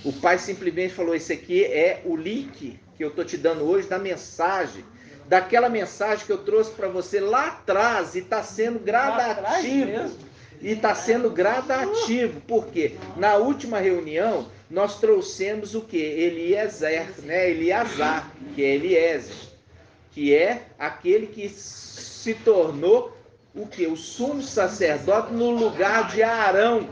O pai simplesmente falou, esse aqui é o link que eu estou te dando hoje da mensagem. Daquela mensagem que eu trouxe para você lá atrás, e está sendo gradativo. E está sendo gradativo, porque na última reunião nós trouxemos o que? Eliezer, né? Eleazar, que é Eliezer, que é aquele que se tornou o que? O sumo sacerdote no lugar de Arão.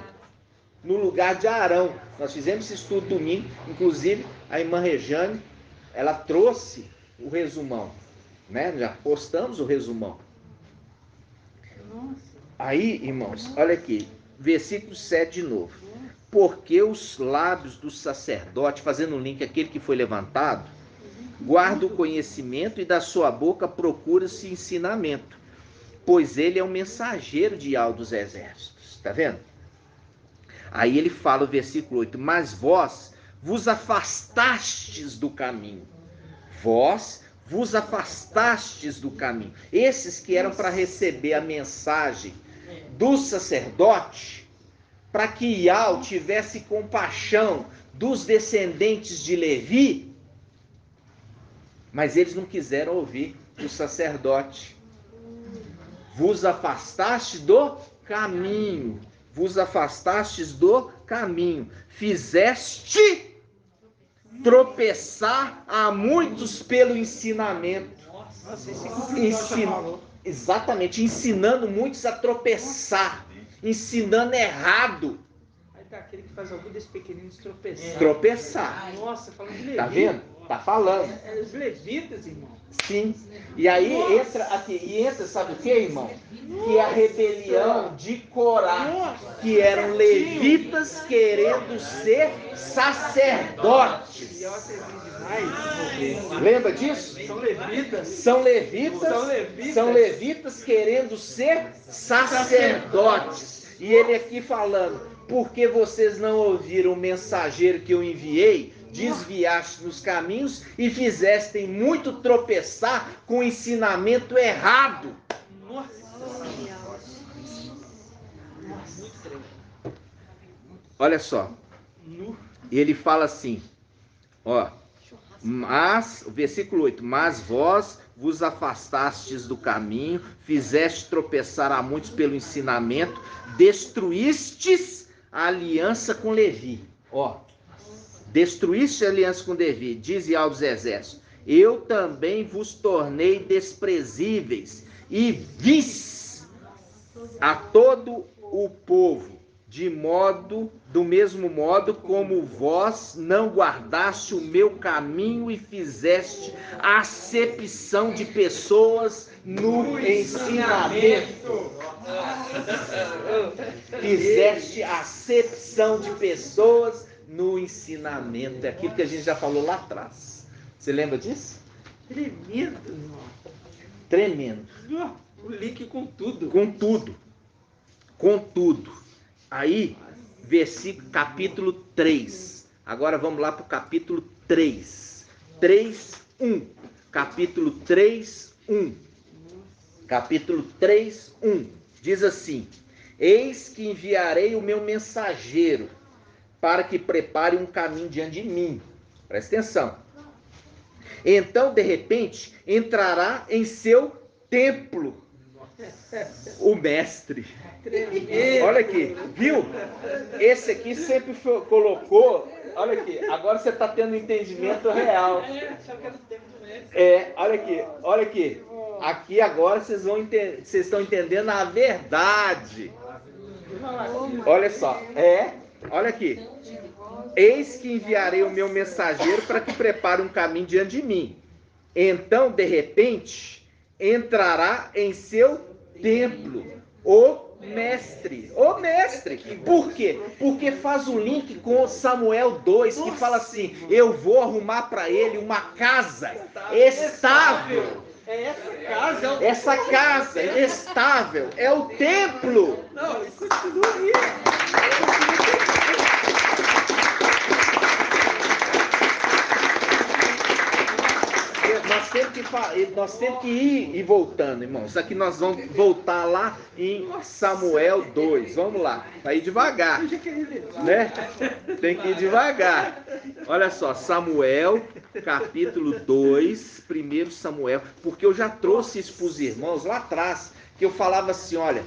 No lugar de Arão. Nós fizemos esse estudo domingo, inclusive a irmã Rejane, ela trouxe o resumão, né? Já postamos o resumão. Aí, irmãos, olha aqui, versículo 7 de novo. Porque os lábios do sacerdote, fazendo um link aquele que foi levantado, guarda o conhecimento, e da sua boca procura-se ensinamento, pois ele é o mensageiro de Yahvé dos exércitos. Está vendo? Aí ele fala o versículo 8, mas vós vos afastastes do caminho. Vós vos afastastes do caminho. Esses que eram para receber a mensagem do sacerdote, para que Yahvé tivesse compaixão dos descendentes de Levi, mas eles não quiseram ouvir o sacerdote. Vos afastastes do caminho. Vos afastastes do caminho. Fizeste tropeçar a muitos pelo ensinamento. Exatamente, ensinando muitos a tropeçar, ensinando errado. Aí tá aquele que faz algum desses pequeninos tropeçar. Tropeçar. Nossa, falando de Levi. Tá vendo? Tá falando. É os levitas, irmão. Sim. E aí entra aqui, sabe o que, irmão? Que é a rebelião de Corá, que eram levitas querendo ser sacerdotes. Lembra disso? São levitas. São levitas querendo ser sacerdotes. E ele aqui falando, porque vocês não ouviram o mensageiro que eu enviei, desviaste nos caminhos e fizestem muito tropeçar com o ensinamento errado. Olha só. Ele fala assim, ó, mas, versículo 8, mas vós vos afastastes do caminho, fizeste tropeçar a muitos pelo ensinamento, destruístes a aliança com Levi. Ó, destruíste a aliança com Levi, diz Yahvé dos exércitos, eu também vos tornei desprezíveis e vis a todo o povo, do mesmo modo como vós não guardaste o meu caminho e fizeste acepção de pessoas no ensinamento. Fizeste acepção de pessoas no ensinamento. É aquilo que a gente já falou lá atrás. Você lembra disso? Tremendo, irmão. Tremendo. O link com tudo. Com tudo. Com tudo. Aí, versículo, capítulo 3. Agora vamos lá para o capítulo 3. 3:1. Capítulo 3:1. Capítulo 3:1. Diz assim: eis que enviarei o meu mensageiro para que prepare um caminho diante de mim. Presta atenção. Então, de repente, entrará em seu templo o mestre. Olha aqui, viu? Esse aqui sempre colocou. Olha aqui, agora você está tendo entendimento real. Olha aqui. Aqui agora vocês estão entendendo a verdade. Olha só, olha aqui. Eis que enviarei o meu mensageiro para que prepare um caminho diante de mim. Então, de repente, entrará em seu templo o mestre. Por quê? Porque faz um link com Samuel 2, que fala assim: eu vou arrumar para ele uma casa estável. Essa casa estável é o templo. Não, e continua aí. Nós temos que ir voltando, irmãos. Aqui nós vamos voltar lá em Samuel 2. Vamos lá, vai ir devagar, né? Tem que ir devagar. Olha só, Samuel, capítulo 2, 1 Samuel. Porque eu já trouxe isso para os irmãos lá atrás, que eu falava assim, olha,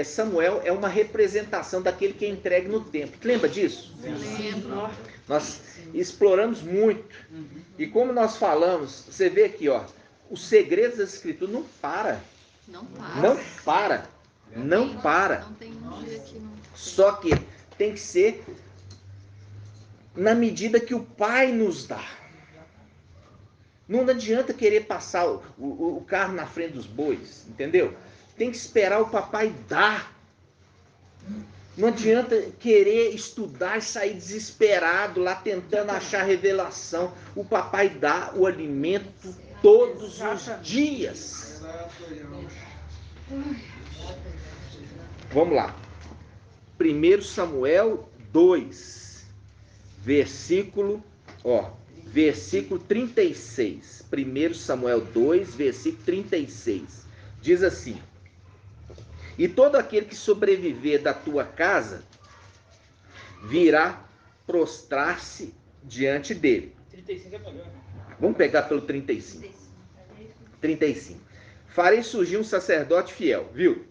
Samuel é uma representação daquele que é entregue no templo. Lembra disso? Lembro. Nós exploramos muito. E como nós falamos, você vê aqui, ó, os segredos das escrituras não para. Não para. Não para. Não tem um dia que não... Só que tem que ser na medida que o Pai nos dá. Não adianta querer passar o carro na frente dos bois, entendeu? Tem que esperar o papai dar. Não adianta querer estudar e sair desesperado lá tentando achar revelação. O papai dá o alimento todos os dias. Vamos lá. 1 Samuel 2, versículo 36. 1 Samuel 2, versículo 36. Diz assim: e todo aquele que sobreviver da tua casa virá prostrar-se diante dele. 35 é melhor. Vamos pegar pelo 35. 35. Farei surgir um sacerdote fiel, viu?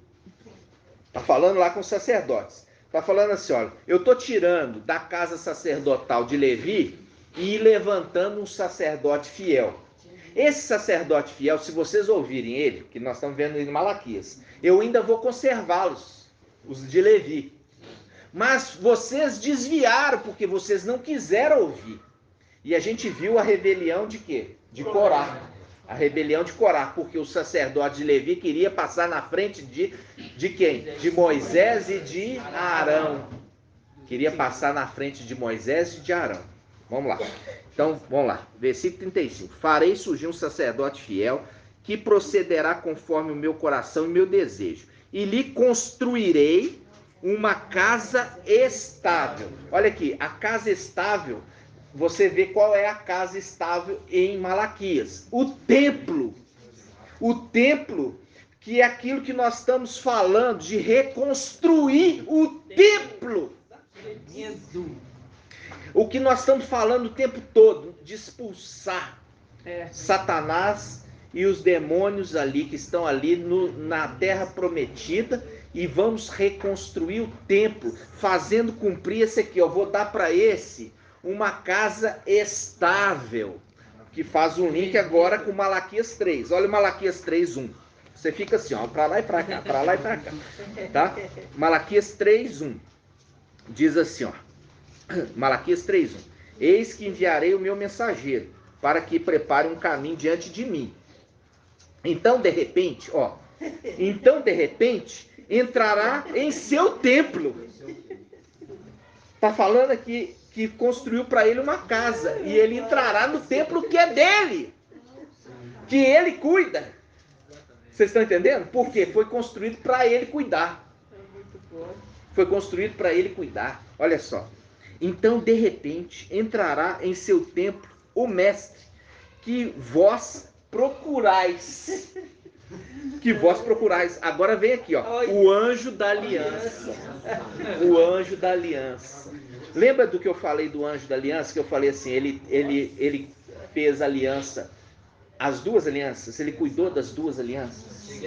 Está falando lá com os sacerdotes. Está falando assim, olha, eu estou tirando da casa sacerdotal de Levi e levantando um sacerdote fiel. Esse sacerdote fiel, se vocês ouvirem ele, que nós estamos vendo em Malaquias, eu ainda vou conservá-los, os de Levi. Mas vocês desviaram, porque vocês não quiseram ouvir. E a gente viu a rebelião de quê? De Corá. A rebelião de Corá, porque o sacerdote de Levi queria passar na frente de quem? De Moisés e de Arão. Queria passar na frente de Moisés e de Arão. Vamos lá. Então, vamos lá. Versículo 35. Farei surgir um sacerdote fiel que procederá conforme o meu coração e meu desejo. E lhe construirei uma casa estável. Olha aqui, a casa estável, você vê qual é a casa estável em Malaquias. O templo. O templo, que é aquilo que nós estamos falando, de reconstruir o templo. O que nós estamos falando o tempo todo, de expulsar Satanás e os demônios ali, que estão ali na terra prometida, e vamos reconstruir o templo, fazendo cumprir esse aqui. Eu vou dar para esse uma casa estável. que faz um link agora com Malaquias 3. Olha Malaquias 3:1. Você fica assim, ó, para lá e para cá, para lá e para cá, tá? Malaquias 3:1 diz assim, ó. Malaquias 3:1. Eis que enviarei o meu mensageiro para que prepare um caminho diante de mim. Então, de repente, ó, entrará em seu templo. Tá falando aqui que construiu para ele uma casa e ele entrará no templo que é dele, que ele cuida. Vocês estão entendendo? Por quê? Foi construído para ele cuidar. Foi construído para ele cuidar. Olha só. Então, de repente, entrará em seu templo o mestre que vós procurais. Que vós procurais. Agora vem aqui, ó. O anjo da aliança. O anjo da aliança. Lembra do que eu falei do anjo da aliança? Que eu falei assim, ele fez aliança, as duas alianças, ele cuidou das duas alianças.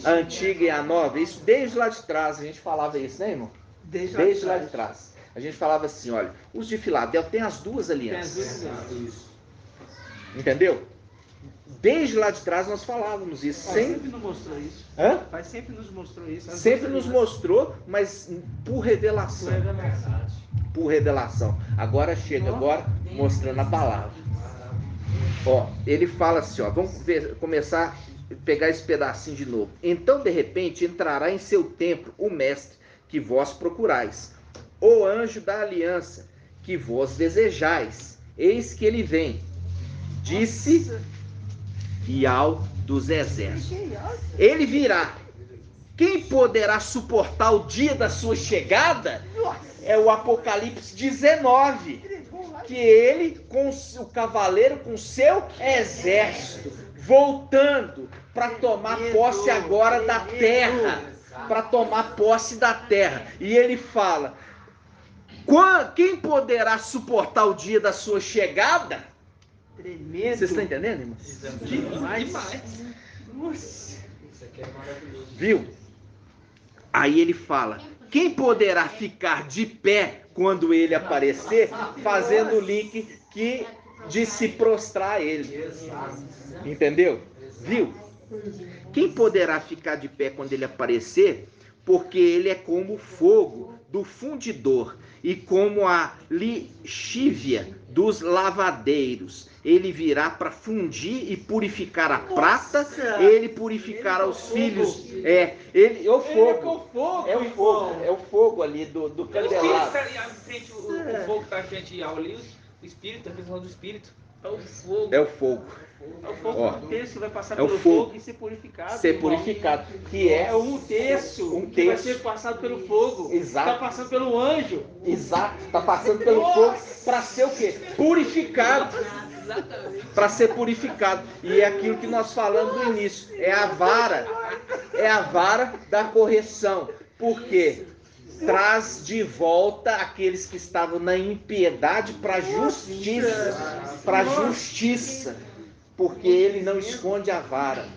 A antiga e a nova. Isso desde lá de trás, a gente falava isso, né, irmão? Desde lá de trás. A gente falava assim, olha, os de Filadélfia tem as duas alianças. Entendeu? Desde lá de trás nós falávamos isso. Sempre nos mostrou isso. Hã? Pai sempre nos mostrou isso. Sempre nos mostrou, mas por revelação. Por revelação. Agora chega agora mostrando a palavra. Ó, ele fala assim, ó, vamos começar a pegar esse pedacinho de novo. Então, de repente, entrará em seu templo o mestre que vós procurais, o anjo da aliança que vós desejais. Eis que ele vem, disse Yahweh dos exércitos. Ele virá. Quem poderá suportar o dia da sua chegada? É o Apocalipse 19. Que ele, com o cavaleiro, com seu exército, voltando para tomar posse agora da terra. Para tomar posse da terra. E ele fala, quem poderá suportar o dia da sua chegada? Tremendo. Vocês estão entendendo, irmãos? Demais. Isso aqui é maravilhoso. Viu? Aí ele fala, quem poderá ficar de pé quando ele aparecer, fazendo o link de se prostrar a ele. Entendeu? Viu? Quem poderá ficar de pé quando ele aparecer? Porque ele é como o fogo do fundidor e como a lixívia dos lavadeiros. Ele virá para fundir e purificar a prata, ele purificará os filhos. É o fogo. É o fogo ali do candelabro. O fogo está frente ao ali, o espírito, a questão do espírito. É o fogo. É o fogo. É o fogo um terço que vai passar pelo fogo e ser purificado. Ser purificado. Que é um terço que vai ser passado pelo fogo. Exato. Está passando pelo anjo. Exato. Está passando pelo fogo para ser o quê? Purificado. Para ser purificado. E é aquilo que nós falamos no início. É a vara da correção. Por quê? Traz de volta aqueles que estavam na impiedade para a justiça. Para a justiça. Porque ele não esconde a vara.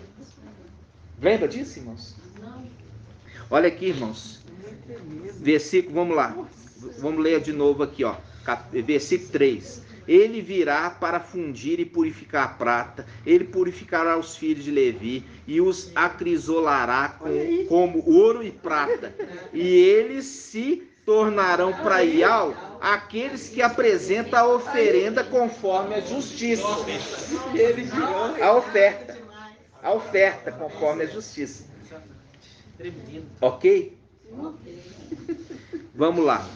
Lembra disso, irmãos? Olha aqui, irmãos. Versículo, vamos lá. Vamos ler de novo aqui, ó. Versículo 3. Ele virá para fundir e purificar a prata. Ele purificará os filhos de Levi e os acrisolará como ouro e prata. E eles se tornarão para Yahweh aqueles que apresentam a oferenda conforme a justiça. A oferta conforme a justiça. Ok? Vamos lá.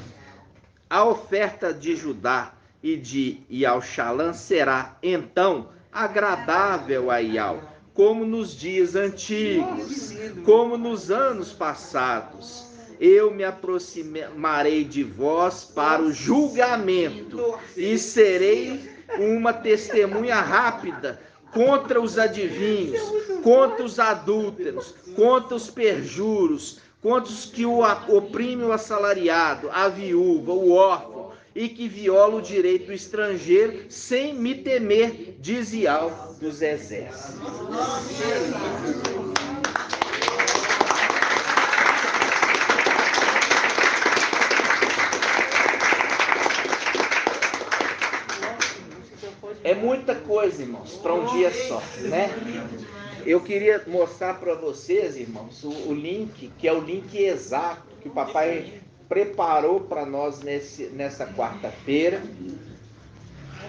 A oferta de Judá e de Yahushalã será, então, agradável a Yahweh, como nos dias antigos, como nos anos passados. Eu me aproximarei de vós para o julgamento e serei uma testemunha rápida contra os adivinhos, contra os adúlteros, contra os perjuros, contra os que o oprimem o assalariado, a viúva, o órfão, e que viola o direito do estrangeiro sem me temer, diz Yahweh dos exércitos. É muita coisa, irmãos, para um dia só, né? Eu queria mostrar para vocês, irmãos, o link, que é o link exato que o papai preparou para nós nessa quarta-feira.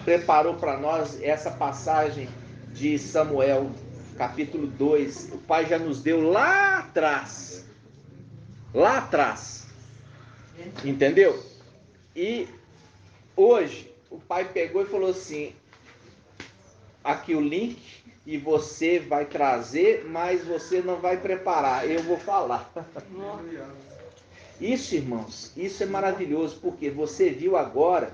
Preparou para nós essa passagem de Samuel, capítulo 2. O pai já nos deu lá atrás. Lá atrás. Entendeu? E hoje, o pai pegou e falou assim, aqui o link, e você vai trazer, mas você não vai preparar, eu vou falar. Isso, irmãos, isso é maravilhoso, porque você viu agora,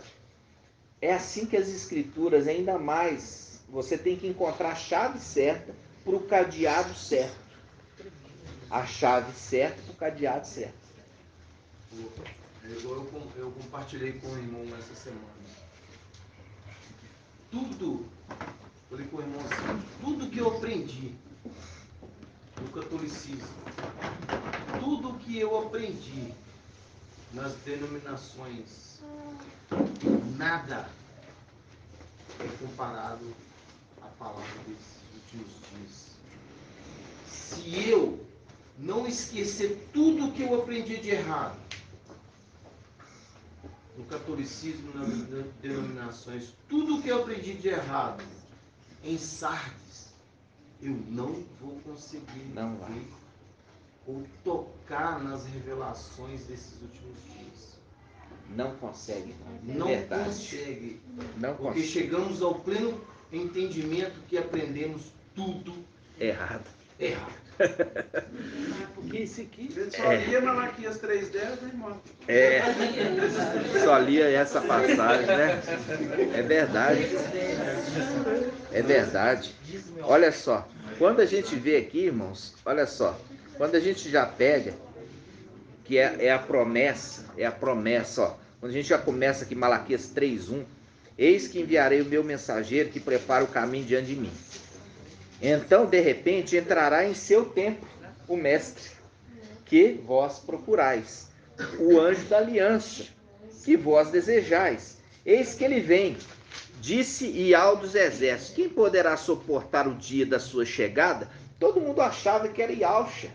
é assim que as escrituras, ainda mais, você tem que encontrar a chave certa para o cadeado certo. A chave certa para o cadeado certo. Eu compartilhei com o irmão essa semana. Falei com o irmão assim, tudo que eu aprendi no catolicismo, tudo que eu aprendi nas denominações, nada é comparado à palavra desses últimos dias. Se eu não esquecer tudo que eu aprendi de errado no catolicismo, nas denominações, tudo que eu aprendi de errado em Sardes, eu não vou conseguir ver ou tocar nas revelações desses últimos dias. Não consegue, não consegue. Não porque consegue. Chegamos ao pleno entendimento que aprendemos tudo errado. Porque isso aqui só lia Malaquias 3:10, né, irmão? Só lia essa passagem, né? É verdade. É verdade. Olha só, quando a gente vê aqui, irmãos, olha só, quando a gente já pega, que é a promessa, ó. Quando a gente já começa aqui, Malaquias 3:1, eis que enviarei o meu mensageiro que prepara o caminho diante de mim. Então, de repente, entrará em seu tempo o mestre, que vós procurais, o anjo da aliança, que vós desejais. Eis que ele vem, disse Ial dos exércitos. Quem poderá suportar o dia da sua chegada? Todo mundo achava que era Ialcha.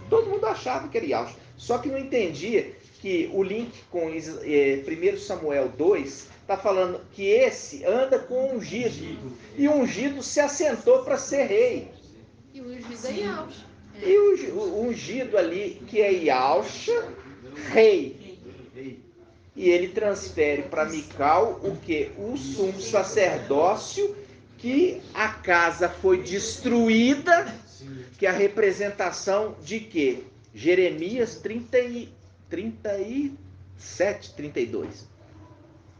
Todo mundo achava que era Ialcha. Só que não entendia que o link com 1 Samuel 2 está falando que esse anda com o ungido. E o ungido se assentou para ser rei. E o ungido é Ialcha. E o ungido ali, que é Ialcha, rei. E ele transfere para Mical o que? O sumo sacerdócio, que a casa foi destruída, que é a representação de quê? Jeremias 37, 32.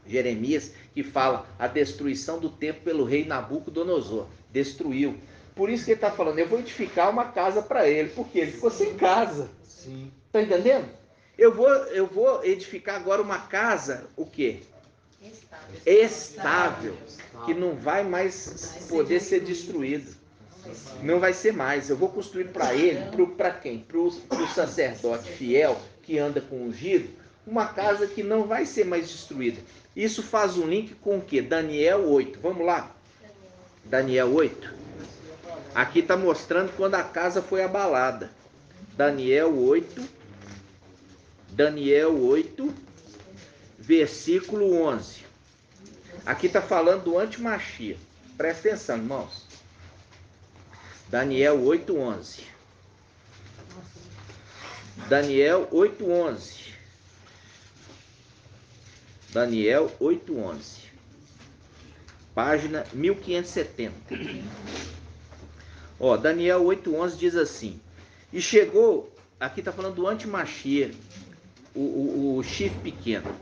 Jeremias, que fala a destruição do templo pelo rei Nabucodonosor. Destruiu. Por isso que ele está falando, eu vou edificar uma casa para ele, porque ele ficou sem casa. Está entendendo? Eu vou edificar agora uma casa, o quê? Estável. Que não vai mais poder ser destruída. Não vai ser mais. Eu vou construir para ele, para quem? Para o sacerdote fiel, que anda com o ungido, uma casa que não vai ser mais destruída. Isso faz um link com o quê? Daniel 8. Vamos lá? Daniel 8. Aqui está mostrando quando a casa foi abalada. Daniel 8, versículo 11. Aqui está falando do antimachia. Presta atenção, irmãos. Daniel 8, 11. Daniel 8, 11. Daniel 8, 11. Página 1570. Ó, Daniel 8, 11 diz assim. E chegou, aqui está falando do antimachia, o chifre pequeno.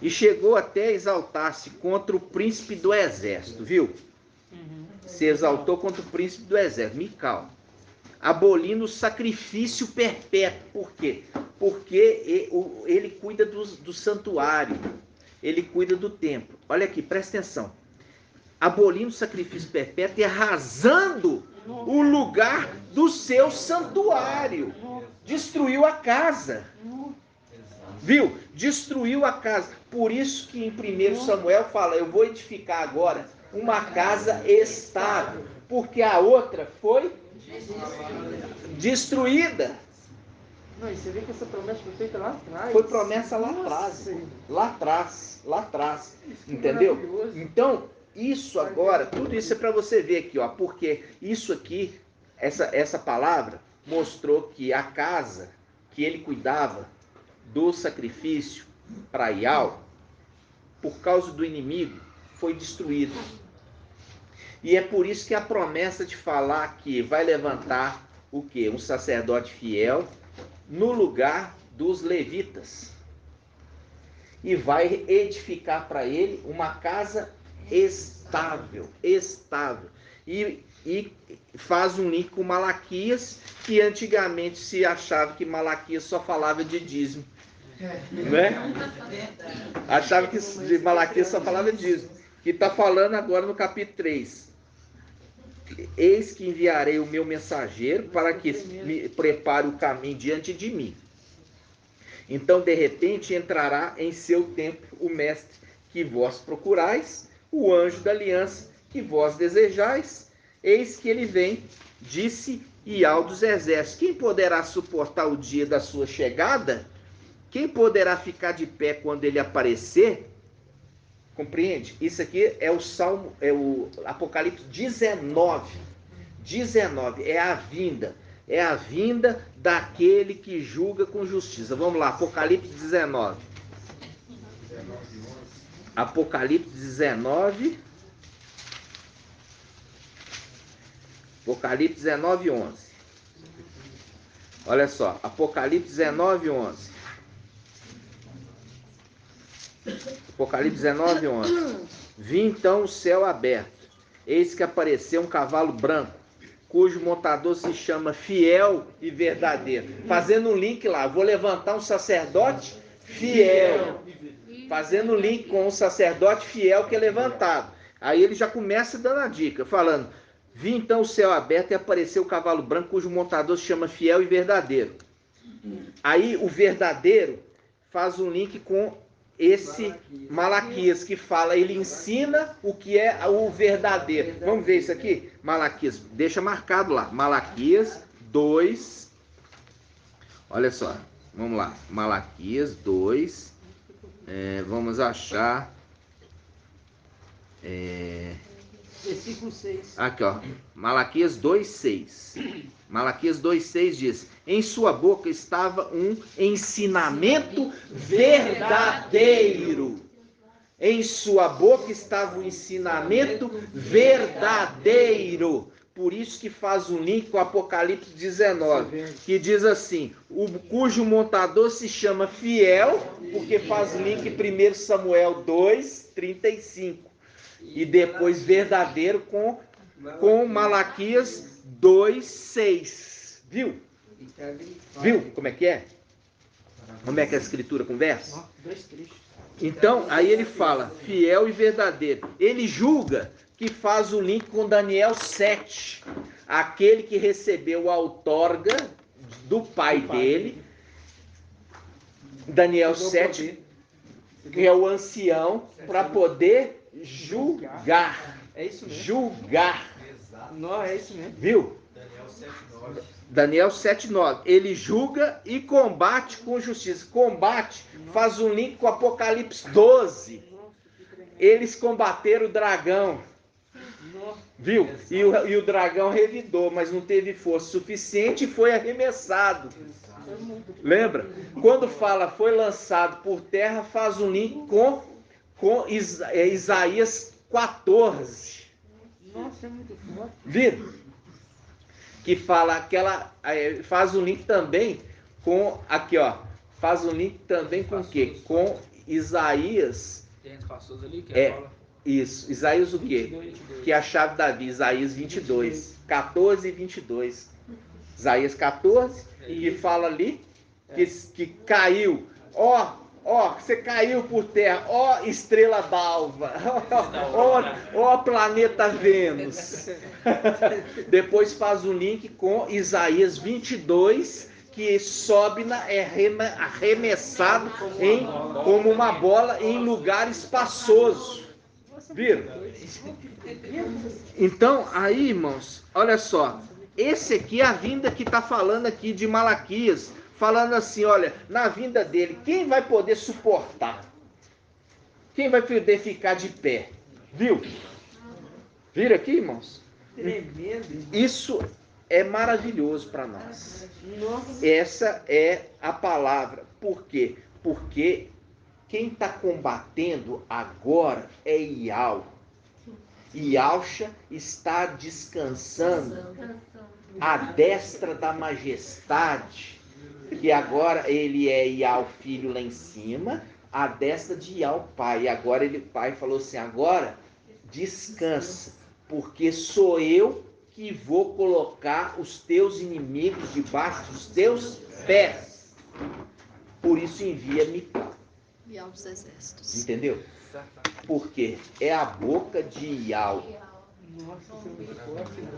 E chegou até exaltar-se contra o príncipe do exército, viu? Se exaltou contra o príncipe do exército, Mical. Abolindo o sacrifício perpétuo. Por quê? Porque ele cuida do santuário. Ele cuida do templo. Olha aqui, presta atenção. Abolindo o sacrifício perpétuo e arrasando o lugar do seu santuário. Destruiu a casa. Viu? Destruiu a casa. Por isso que em 1 Samuel fala, eu vou edificar agora uma casa estável, porque a outra foi destruída. Não, e você vê que essa promessa foi feita lá atrás. Foi promessa lá atrás. Lá atrás. Entendeu? Então, isso agora, tudo isso é para você ver aqui, ó, porque isso aqui, essa palavra mostrou que a casa que ele cuidava do sacrifício para Ial, por causa do inimigo, foi destruída. E é por isso que a promessa de falar que vai levantar o quê? Um sacerdote fiel no lugar dos levitas. E vai edificar para ele uma casa estável. E faz um link com Malaquias, que antigamente se achava que Malaquias só falava de dízimo. Né? Achava que Malaquias só falava de dízimo. Que está falando agora no capítulo 3. Eis que enviarei o meu mensageiro para que me prepare o caminho diante de mim. Então, de repente, entrará em seu templo o mestre que vós procurais, o anjo da aliança que vós desejais. Eis que ele vem, disse Ial dos exércitos. Quem poderá suportar o dia da sua chegada? Quem poderá ficar de pé quando ele aparecer? Compreende? Isso aqui é o Salmo, é o Apocalipse 19. 19 é a vinda. É a vinda daquele que julga com justiça. Vamos lá, Apocalipse 19. Apocalipse 19. Apocalipse 19, 11. Olha só, Apocalipse 19, 11. Apocalipse 19, 11. Vi então o céu aberto. Eis que apareceu um cavalo branco, cujo montador se chama Fiel e Verdadeiro. Fazendo um link lá, vou levantar um sacerdote fiel. Fazendo um link com um sacerdote fiel que é levantado. Aí ele já começa dando a dica, falando: vi então o céu aberto e apareceu o cavalo branco, cujo montador se chama Fiel e Verdadeiro. Aí o verdadeiro faz um link com esse Malaquias que fala, ele ensina o que é o verdadeiro. Vamos ver isso aqui? Malaquias, deixa marcado lá. Malaquias 2. Olha só, vamos lá. Malaquias 2. Vamos achar. Versículo 6. Aqui, ó. Malaquias 2:6. Malaquias 2:6 diz: em sua boca estava um ensinamento verdadeiro. Em sua boca estava um ensinamento verdadeiro. Por isso que faz um link com o Apocalipse 19, que diz assim: cujo montador se chama Fiel, porque faz link 1 Samuel 2:35. E depois verdadeiro com Malaquias 2:6. Viu? Viu como é que é? Como é que a escritura conversa? Então, aí ele fala, fiel e verdadeiro. Ele julga, que faz o link com Daniel 7. Aquele que recebeu a outorga do pai dele. Daniel 7, que é o ancião, para poder julgar. É isso mesmo. Julgar. Não, é isso mesmo. Viu? Daniel 7:9. Ele julga e combate com justiça. Combate, faz um link com Apocalipse 12. Eles combateram o dragão. Viu? E o dragão revidou, mas não teve força suficiente e foi arremessado. Lembra? Quando fala foi lançado por terra, faz um link com Isaías 14. Nossa, é muito forte. Viram? Que fala faz um link também com, aqui ó, faz um link também com o quê? Com Isaías. Tem espaçoso ali que fala. Isso, Isaías o quê? 22. Que é a chave da vida, Isaías 22, 14 e 22. Isaías 14, que fala ali que caiu, você caiu por terra, estrela d'alva, planeta Vênus. Depois faz um link com Isaías 22, que sobe, é arremessado como uma bola em lugar espaçoso. Viram? Então, aí, irmãos, olha só. Esse aqui é a vinda que está falando aqui de Malaquias. Falando assim, olha, na vinda dele, quem vai poder suportar? Quem vai poder ficar de pé? Viu? Viram aqui, irmãos? Isso é maravilhoso para nós. Essa é a palavra. Por quê? Porque quem está combatendo agora é Ial. Ialcha está descansando à destra da majestade, que agora ele é Ial filho lá em cima, à destra de Ial pai. E agora o pai falou assim, agora descansa, porque sou eu que vou colocar os teus inimigos debaixo dos teus pés. Por isso envia-me Ial dos exércitos. Entendeu? Porque é a boca de Ial.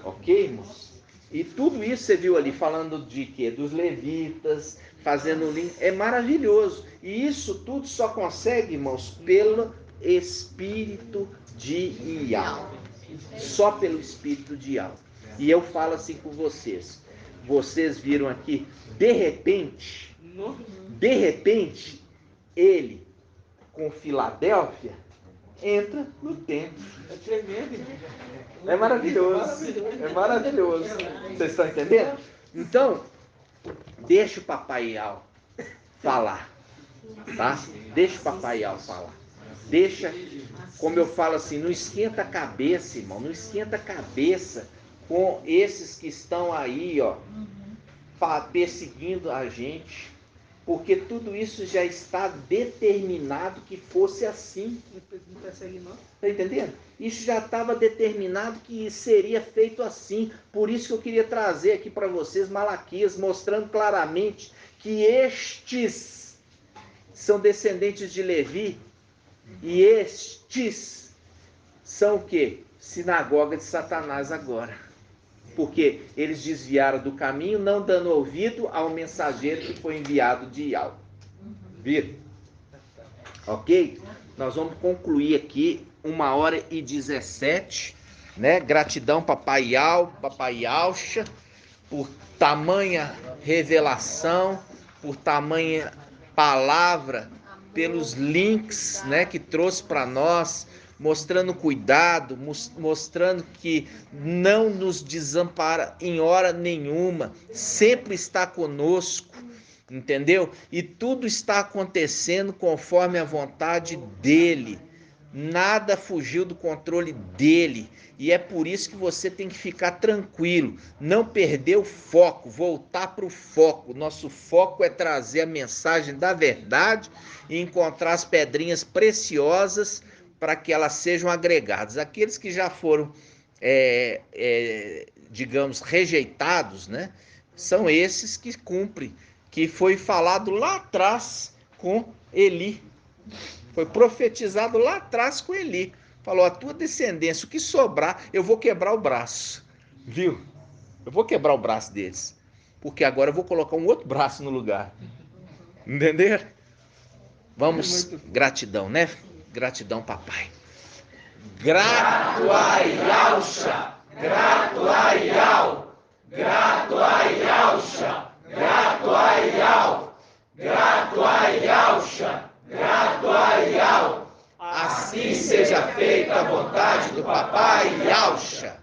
Ok, irmãos? E tudo isso você viu ali falando de quê? Dos levitas, fazendo link. É maravilhoso. E isso tudo só consegue, irmãos, pelo Espírito de Ial. Só pelo Espírito de Ial. E eu falo assim com vocês. Vocês viram aqui, de repente, ele, com Filadélfia, entra no templo. É tremendo. É maravilhoso. É maravilhoso. Vocês estão entendendo? Então, deixa o papai Ial falar. Tá? Deixa o papai Ial falar. Deixa, como eu falo assim, não esquenta a cabeça, irmão. Não esquenta a cabeça com esses que estão aí, ó, perseguindo a gente. Porque tudo isso já está determinado que fosse assim. Não persegue não. Está entendendo? Isso já estava determinado que seria feito assim. Por isso que eu queria trazer aqui para vocês Malaquias, mostrando claramente que estes são descendentes de Levi. E estes são o quê? Sinagoga de Satanás agora. Porque eles desviaram do caminho, não dando ouvido ao mensageiro que foi enviado de Ial. Viram? Ok? Nós vamos concluir aqui 1h17, né? Gratidão papai Ial, papai Ialcha, por tamanha revelação, por tamanha palavra, pelos links, né, que trouxe para nós, mostrando cuidado, mostrando que não nos desampara em hora nenhuma, sempre está conosco, entendeu? E tudo está acontecendo conforme a vontade dele, nada fugiu do controle dele, e é por isso que você tem que ficar tranquilo, não perder o foco, voltar para o foco. Nosso foco é trazer a mensagem da verdade e encontrar as pedrinhas preciosas para que elas sejam agregadas. Aqueles que já foram, digamos, rejeitados, né, são esses que cumprem, que foi falado lá atrás com Eli. Foi profetizado lá atrás com Eli. Falou, a tua descendência, o que sobrar, eu vou quebrar o braço. Viu? Eu vou quebrar o braço deles. Porque agora eu vou colocar um outro braço no lugar. Entenderam? Vamos, gratidão, né? Gratidão, papai. Grato a Ialcha, grato a Ial, grato a Ialcha, grato a Ial, grato a Ialcha, grato a Ial. Assim seja feita a vontade do papai Ialcha.